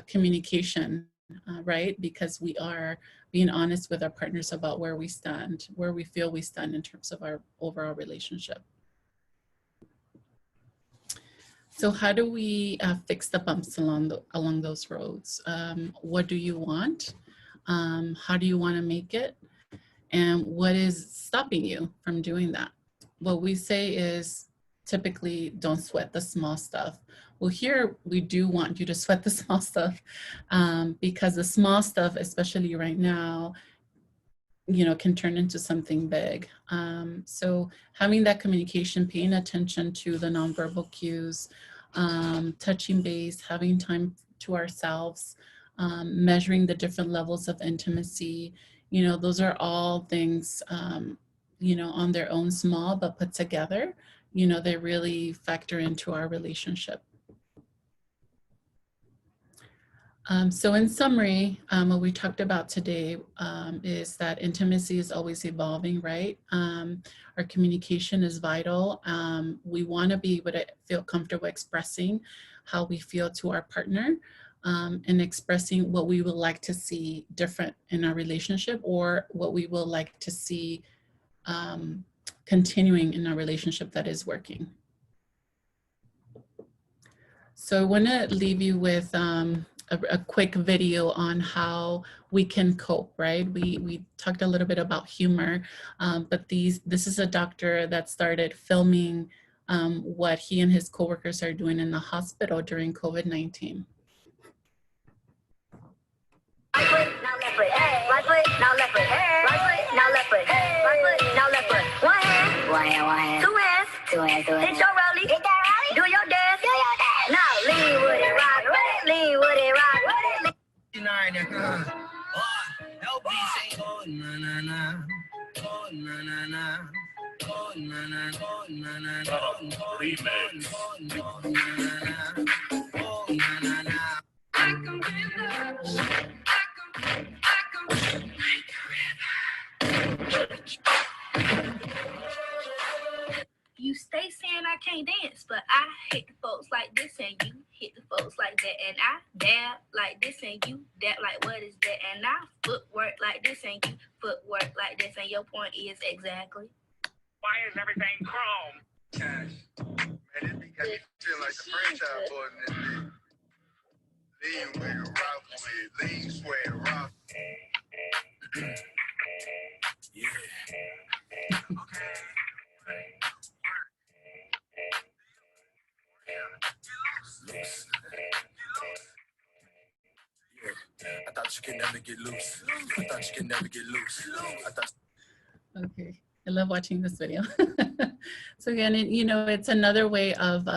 communication, right? Because we are being honest with our partners about where we stand, where we feel we stand in terms of our overall relationship. So how do we fix the bumps along those roads? What do you want? How do you want to make it? And what is stopping you from doing that? What we say is typically don't sweat the small stuff. Well, here we do want you to sweat the small stuff because the small stuff, especially right now, can turn into something big. So having that communication, paying attention to the nonverbal cues, touching base, having time to ourselves, measuring the different levels of intimacy, those are all things, on their own small, but put together, they really factor into our relationship. So in summary, what we talked about today is that intimacy is always evolving, right? Our communication is vital. We want to be able to feel comfortable expressing how we feel to our partner, and expressing what we would like to see different in our relationship, or what we would like to see continuing in a relationship that is working. So I want to leave you with a quick video on how we can cope, right? We talked a little bit about humor, but this is a doctor that started filming what he and his coworkers are doing in the hospital during COVID-19. Right foot, now left foot. Right foot, now left foot. Right foot, now left foot. Right foot, now left foot. One hand. One hand, one hand. Two hands. Two hands, two hands. Hit your rollie. Hit that rollie. Do your dance. Do your dance. Now lean with it, rock with it. Lean with it, rock with it. Oh, na na na. Oh, na na na. Oh, na na na. Oh, na na na. Remix. Oh, na na na. Oh, na na na. I can be the You stay saying I can't dance, but I hit the folks like this and you hit the folks like that, and I dab like this and you dab like what is that, and I footwork like this and you footwork like this, and your point is exactly. Why is everything chrome? Cash. Man, this beat got me feeling like the franchise boy in this beat. Lean with it, rock with it, lean, swear, rock. Yeah. Okay. I thought you could never get loose. I thought you could never get loose. I thought. Okay, I love watching this video. So again, it's another way of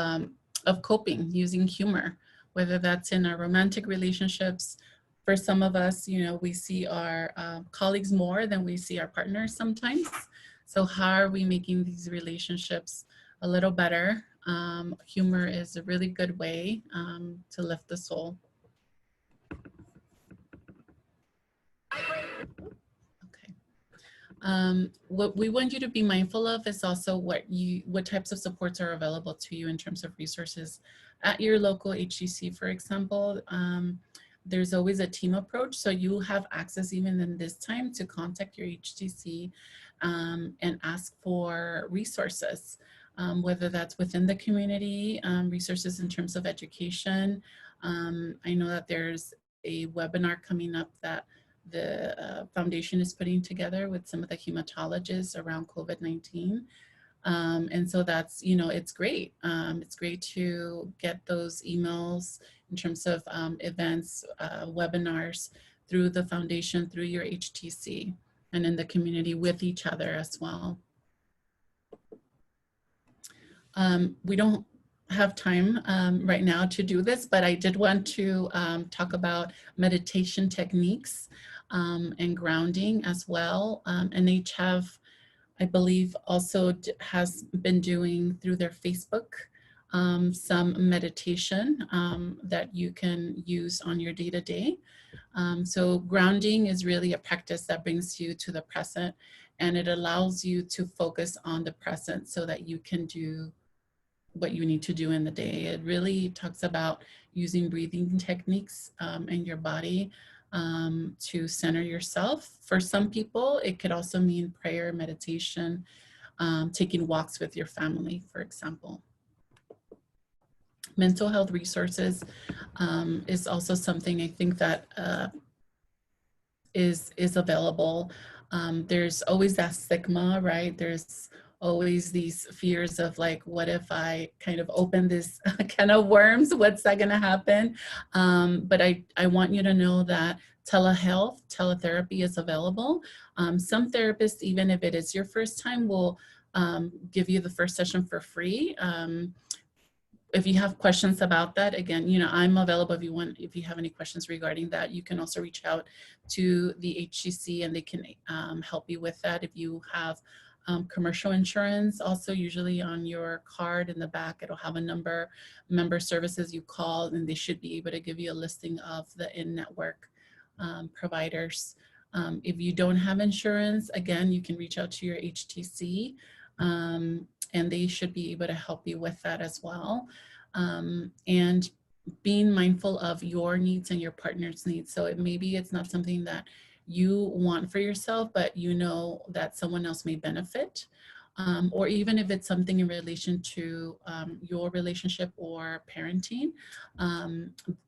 coping, using humor, whether that's in our romantic relationships. For some of us, we see our colleagues more than we see our partners sometimes. So how are we making these relationships a little better? Humor is a really good way to lift the soul. Okay. What we want you to be mindful of is also what types of supports are available to you in terms of resources at your local HCC, for example. There's always a team approach, so you have access even in this time to contact your HCC and ask for resources, whether that's within the community, resources in terms of education. I know that there's a webinar coming up that the foundation is putting together with some of the hematologists around COVID-19. And so that's, it's great. It's great to get those emails in terms of events, webinars through the foundation, through your HTC, and in the community with each other as well. We don't have time right now to do this, but I did want to talk about meditation techniques and grounding as well. NHF, I believe, also has been doing through their Facebook some meditation that you can use on your day-to-day. So grounding is really a practice that brings you to the present, and it allows you to focus on the present so that you can do what you need to do in the day. It really talks about using breathing techniques in your body to center yourself. For some people, it could also mean prayer, meditation, taking walks with your family, for example. Mental health resources is also something I think that is available. There's always that stigma, right? There's always these fears of like, what if I kind of open this can of worms? What's that gonna happen? But I want you to know that telehealth, teletherapy is available. Some therapists, even if it is your first time, will give you the first session for free. If you have questions about that, again, I'm available if you have any questions regarding that. You can also reach out to the HCC and they can help you with that. If you have commercial insurance. Also, usually on your card in the back, it'll have a number, member services you call, and they should be able to give you a listing of the in-network providers. If you don't have insurance, again, you can reach out to your HTC, and they should be able to help you with that as well. And being mindful of your needs and your partner's needs. So maybe it's not something that you want for yourself, but you know that someone else may benefit. Or even if it's something in relation to your relationship or parenting,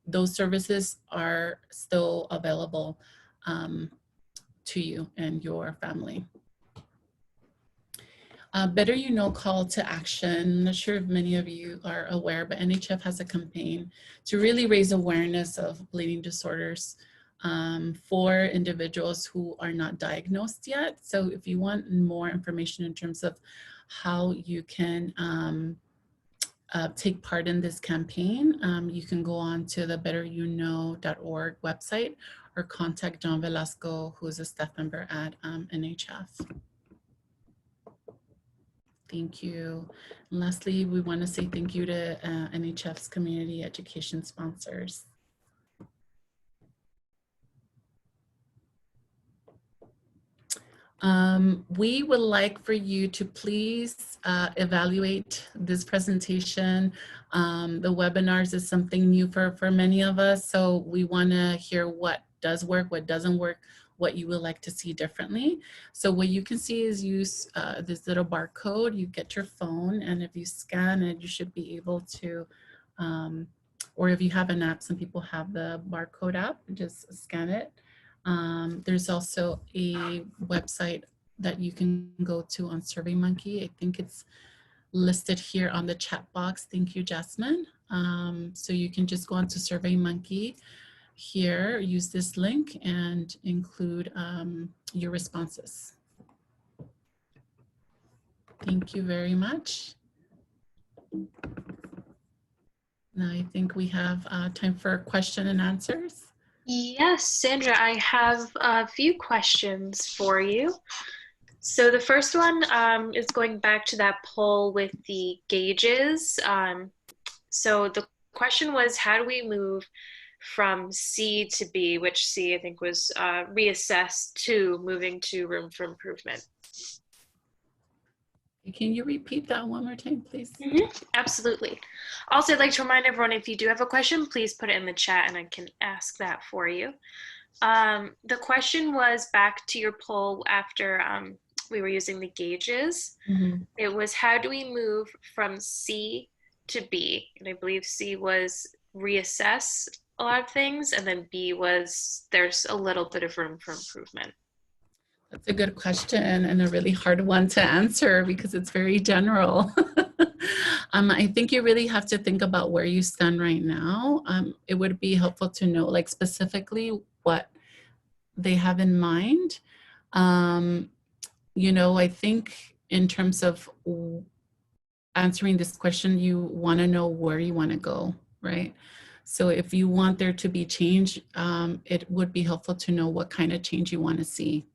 those services are still available to you and your family. Better You Know call to action. I'm not sure if many of you are aware, but NHF has a campaign to really raise awareness of bleeding disorders for individuals who are not diagnosed yet. So if you want more information in terms of how you can take part in this campaign, you can go on to the betteryouKnow.org website or contact John Velasco, who's a staff member at NHF. Thank you. And lastly, we want to say thank you to NHF's community education sponsors. We would like for you to please evaluate this presentation. The webinars is something new for many of us, so we want to hear what does work, what doesn't work, what you would like to see differently. So what you can see is use this little barcode. You get your phone, and if you scan it, you should be able to, or if you have an app, some people have the barcode app, just scan it. There's also a website that you can go to on SurveyMonkey. I think it's listed here on the chat box. Thank you, Jasmine. So you can just go on to SurveyMonkey here, use this link and include your responses. Thank you very much. Now I think we have time for question and answers. Yes, Sandra, I have a few questions for you. So the first one is going back to that poll with the gauges. So the question was, how do we move from C to B, which C I think was reassessed, to moving to room for improvement? Can you repeat that one more time, please? Absolutely. Also, I'd like to remind everyone, if you do have a question, please put it in the chat and I can ask that for you. The question was back to your poll after we were using the gauges. It was, how do we move from C to B? And I believe C was reassess a lot of things, and then B was there's a little bit of room for improvement. That's a good question and a really hard one to answer because it's very general. I think you really have to think about where you stand right now. It would be helpful to know, like, specifically what they have in mind. You know, I think in terms of answering this question, you want to know where you want to go, right? So if you want there to be change, it would be helpful to know what kind of change you want to see.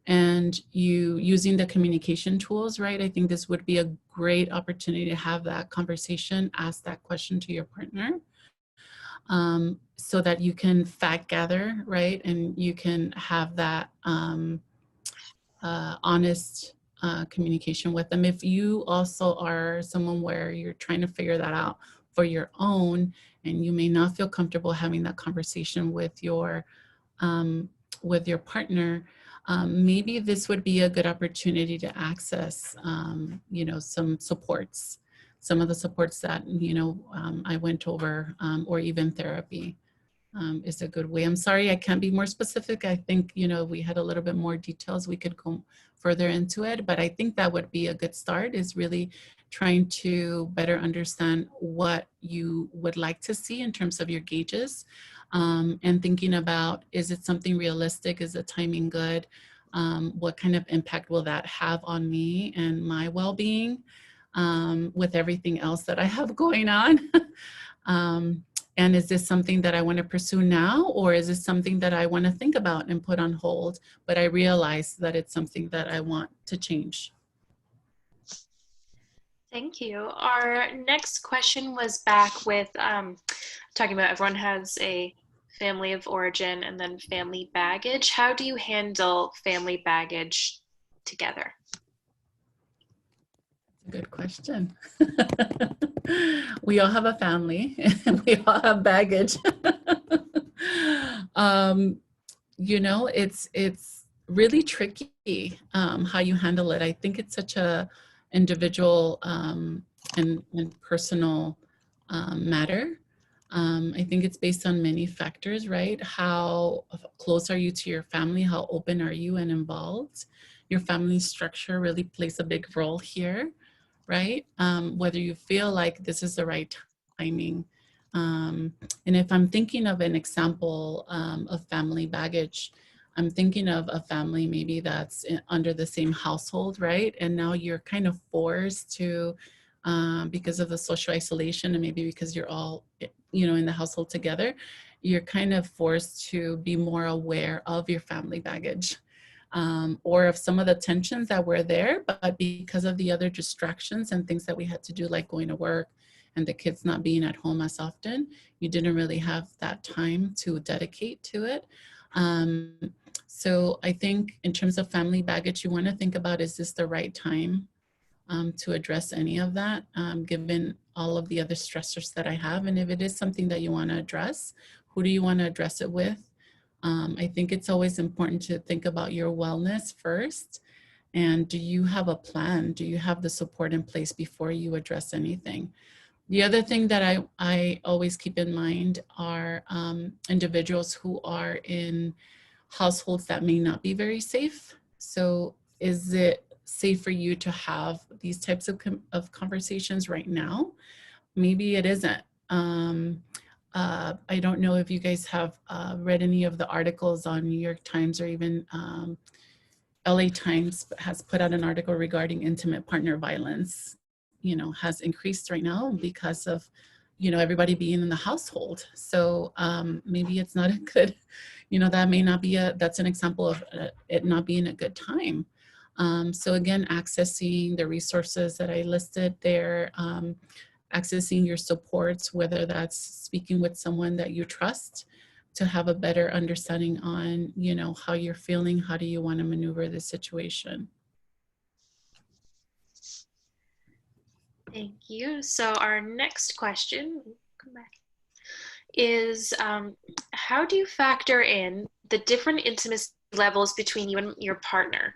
And you using the communication tools, right? I think this would be a great opportunity to have that conversation, ask that question to your partner, so that you can fact gather, right? And you can have that honest communication with them. If you also are someone where you're trying to figure that out for your own, and you may not feel comfortable having that conversation with your partner, maybe this would be a good opportunity to access, you know, some supports, some of the supports that, you know, I went over, or even therapy is a good way. I'm sorry, I can't be more specific. I think, you know, we had a little bit more details. We could go further into it, but I think that would be a good start, is really trying to better understand what you would like to see in terms of your gauges, and thinking about, is it something realistic? Is the timing good? What kind of impact will that have on me and my well-being, with everything else that I have going on? And is this something that I want to pursue now, or is this something that I want to think about and put on hold, but I realize that it's something that I want to change? Thank you. Our next question was back with talking about everyone has a family of origin and then family baggage. How do you handle family baggage together? Good question. We all have a family and we all have baggage. You know, it's really tricky how you handle it. I think it's such a individual and personal matter. I think it's based on many factors, right? How close are you to your family? How open are you and involved? Your family structure really plays a big role here, right? Whether you feel like this is the right timing. And if I'm thinking of an example of family baggage, I'm thinking of a family maybe that's under the same household, right? And now you're kind of forced to, because of the social isolation and maybe because you're all, you know, in the household together, you're kind of forced to be more aware of your family baggage. Or of some of the tensions that were there, but because of the other distractions and things that we had to do, like going to work and the kids not being at home as often, you didn't really have that time to dedicate to it. So I think in terms of family baggage, you want to think about, is this the right time to address any of that, given all of the other stressors that I have? And if it is something that you want to address, who do you want to address it with? I think it's always important to think about your wellness first. And do you have a plan? Do you have the support in place before you address anything? The other thing that I always keep in mind are individuals who are in households that may not be very safe. So is it safe for you to have these types of conversations right now? Maybe it isn't. I don't know if you guys have read any of the articles on New York Times, or even LA Times has put out an article regarding intimate partner violence, you know, has increased right now because of, you know, everybody being in the household. So maybe it's not a good, you know, that may not be that's an example of it not being a good time. So again, accessing the resources that I listed there, accessing your supports, whether that's speaking with someone that you trust to have a better understanding on, you know, how you're feeling, how do you want to maneuver the situation. Thank you. So our next question is, how do you factor in the different intimacy levels between you and your partner?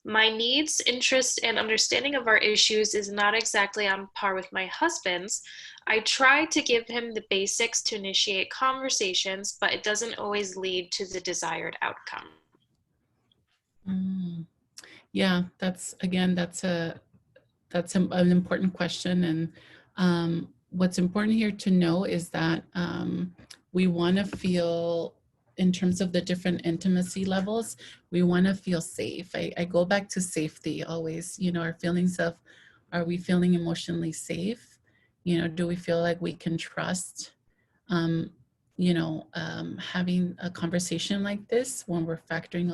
My needs, interest, and understanding of our issues is not exactly on par with my husband's. I try to give him the basics to initiate conversations, but it doesn't always lead to the desired outcome. Yeah, that's an important question. And what's important here to know is that we want to feel, in terms of the different intimacy levels, we want to feel safe. I go back to safety always, you know, our feelings of, are we feeling emotionally safe? You know, do we feel like we can trust, you know, having a conversation like this when we're factoring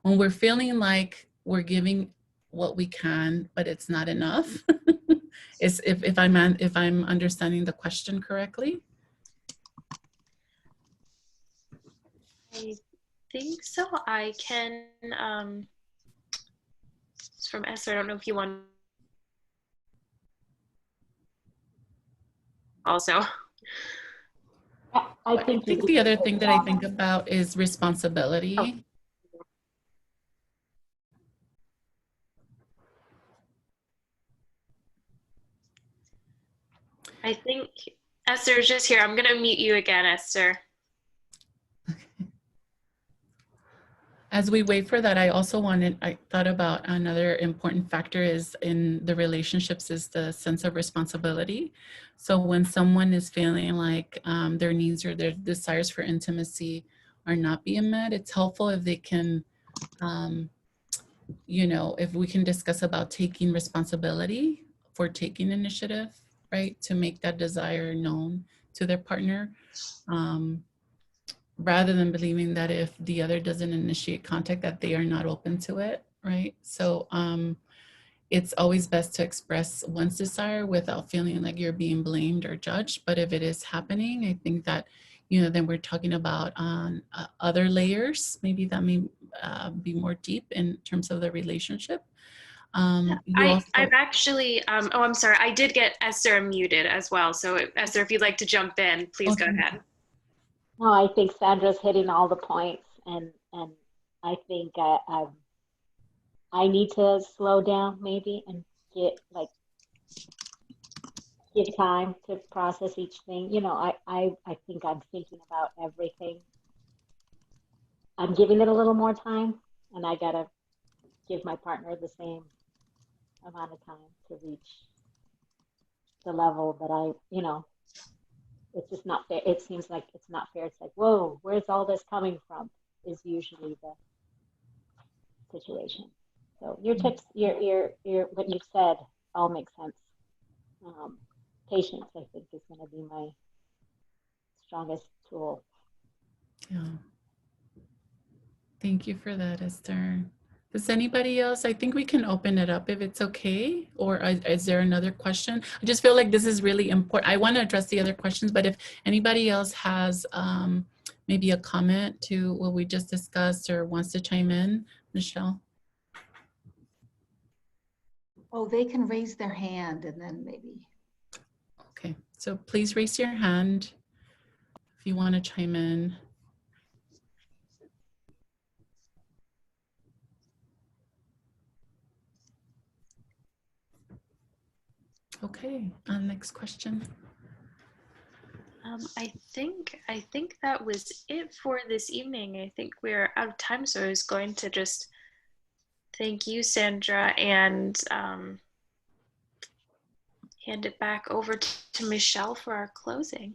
when we're feeling like we're giving what we can, but it's not enough. Is if I'm understanding the question correctly? I think so. I can, it's from Esther. I don't know if you want also. I think the other thing that I think about is responsibility. Oh. I think Esther's just here. I'm going to mute you again, Esther. As we wait for that, I thought about another important factor is in the relationships is the sense of responsibility. So when someone is feeling like their needs or their desires for intimacy are not being met, it's helpful if they can, you know, if we can discuss about taking responsibility for taking initiative, right, to make that desire known to their partner. Rather than believing that if the other doesn't initiate contact that they are not open to it, right? So it's always best to express one's desire without feeling like you're being blamed or judged. But if it is happening, I think that, then we're talking about other layers, maybe that may be more deep in terms of the relationship. I've actually, oh, I'm sorry. I did get Esther muted as well. So Esther, if you'd like to jump in, please go ahead. No, I think Sandra's hitting all the points, and I think I need to slow down maybe and give time to process each thing. I think I'm thinking about everything. I'm giving it a little more time, and I gotta give my partner the same amount of time to reach the level that it's just not fair. It seems like it's not fair. It's like, whoa, where's all this coming from? Is usually the situation. So your tips, your what you've said all makes sense. Patience, I think, is going to be my strongest tool. Yeah. Thank you for that, Esther. Does anybody else? I think we can open it up if it's okay. Or is there another question? I just feel like this is really important. I want to address the other questions, but if anybody else has maybe a comment to what we just discussed or wants to chime in, Michelle? Oh, they can raise their hand and then maybe. Okay, so please raise your hand if you want to chime in. Okay, next question. I think that was it for this evening. I think we're out of time, so I was going to just thank you, Sandra, and hand it back over to Michelle for our closing.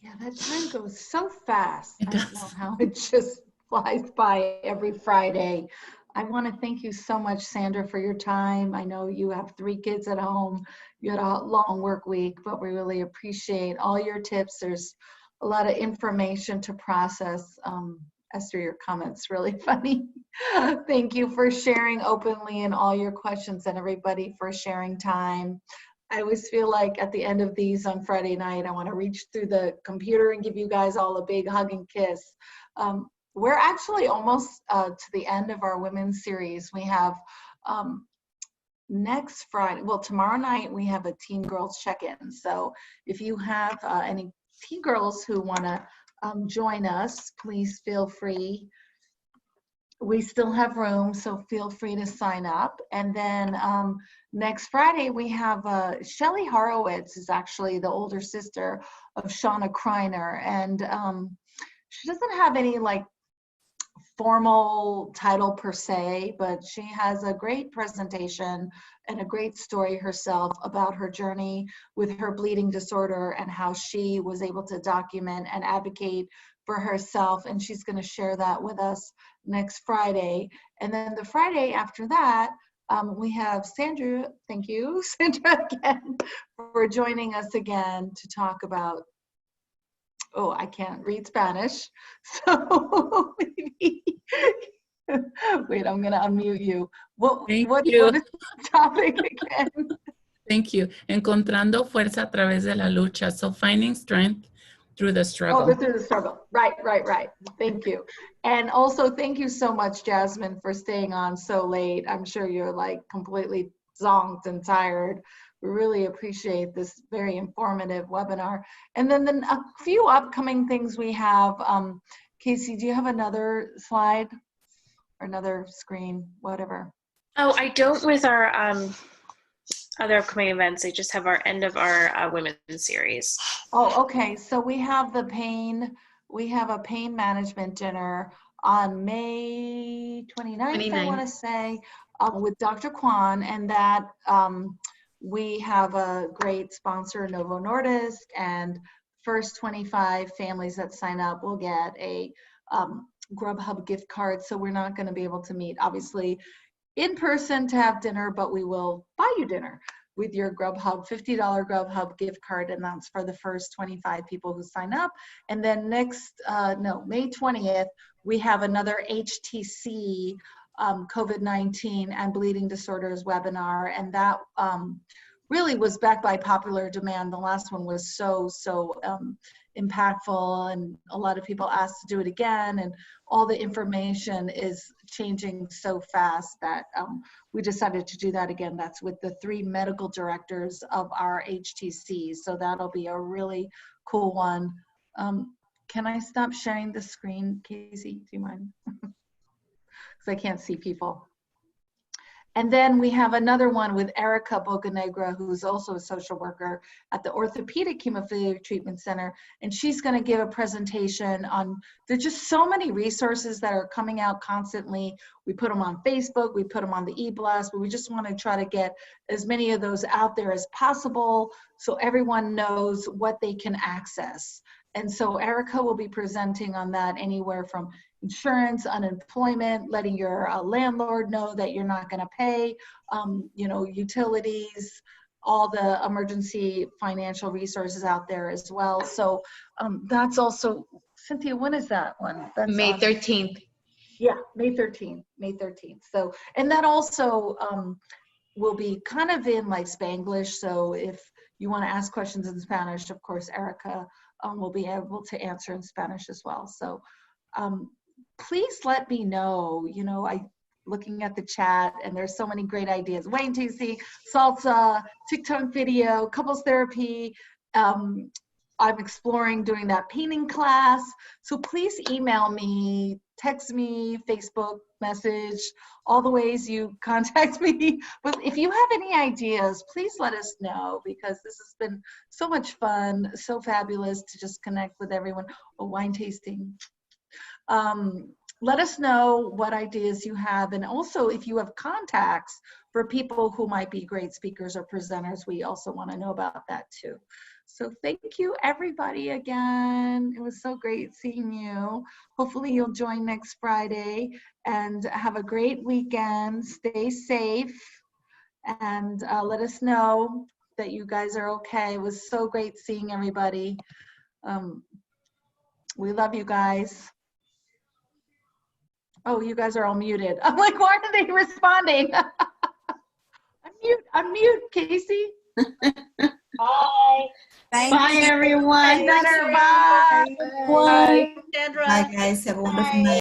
Yeah, that time goes so fast. I don't know how it just flies by every Friday. I want to thank you so much, Sandra, for your time. I know you have 3 kids at home. You had a long work week, but we really appreciate all your tips. There's a lot of information to process. Esther, your comment's really funny. Thank you for sharing openly and all your questions, and everybody for sharing time. I always feel like at the end of these on Friday night, I want to reach through the computer and give you guys all a big hug and kiss. We're actually almost to the end of our women's series. We have next Friday, well, tomorrow night, we have a Teen Girls Check-in. So if you have any teen girls who want to join us, please feel free. We still have room, so feel free to sign up. And then next Friday, we have Shelly Horowitz is actually the older sister of Shauna Kreiner. And she doesn't have any formal title per se, but she has a great presentation and a great story herself about her journey with her bleeding disorder and how she was able to document and advocate for herself. And she's going to share that with us next Friday. And then the Friday after that, we have Sandra. Thank you, Sandra, again for joining us again to talk about, oh, I can't read Spanish. So maybe, wait, I'm going to unmute you. What is the topic again? Thank you. Encontrando fuerza a través de la lucha. So finding strength through the struggle. Oh, through the struggle. Right. Thank you. And also thank you so much, Jasmine, for staying on so late. I'm sure you're completely zonked and tired. We really appreciate this very informative webinar. And then a few upcoming things we have. Casey, do you have another slide or another screen, whatever? Oh, I don't with our other upcoming events. I just have our end of our women's series. Oh, okay. So we have a pain management dinner on May 29th, I want to say, with Dr. Kwan, and that we have a great sponsor, Novo Nordisk, and first 25 families that sign up will get a Grubhub gift card. So we're not going to be able to meet, obviously, in person to have dinner, but we will buy you dinner with your Grubhub, $50 Grubhub gift card, and that's for the first 25 people who sign up. And then May 20th, we have another HTC COVID-19 and bleeding disorders webinar, and that really was backed by popular demand. The last one was so impactful, and a lot of people asked to do it again, and all the information is changing so fast that we decided to do that again. That's with the 3 medical directors of our HTC, so that'll be a really cool one. Can I stop sharing the screen, Casey? Do you mind? Because I can't see people. And then we have another one with Erica Bocanegra, who's also a social worker at the Orthopedic Hemophilia Treatment Center. And she's going to give a presentation on, there's just so many resources that are coming out constantly. We put them on Facebook, we put them on the e-blast, but we just want to try to get as many of those out there as possible so everyone knows what they can access. And so Erica will be presenting on that, anywhere from insurance, unemployment, letting your landlord know that you're not going to pay, you know, utilities, all the emergency financial resources out there as well. So that's also, Cynthia, when is that one? That's May 13th. Yeah, May 13th, May 13th. So, and that also will be kind of in like Spanglish. So if you want to ask questions in Spanish, of course, Erica will be able to answer in Spanish as well. So please let me know, you know, looking at the chat, and there's so many great ideas. Wayne TC, salsa, TikTok video, couples therapy. I'm exploring doing that painting class. So please email me, text me, Facebook message, all the ways you contact me. But if you have any ideas, please let us know, because this has been so much fun, so fabulous to just connect with everyone. A wine tasting. Let us know what ideas you have, and also if you have contacts for people who might be great speakers or presenters, we also want to know about that too. So thank you everybody again. It was so great seeing you. Hopefully you'll join next Friday, and have a great weekend. Stay safe, and let us know that you guys are okay. It was so great seeing everybody. We love you guys. Oh, you guys are all muted. I'm like, why are they responding? Unmute, Casey. Bye. Bye, everyone. Bye. Bye. Bye, guys. Have a wonderful night.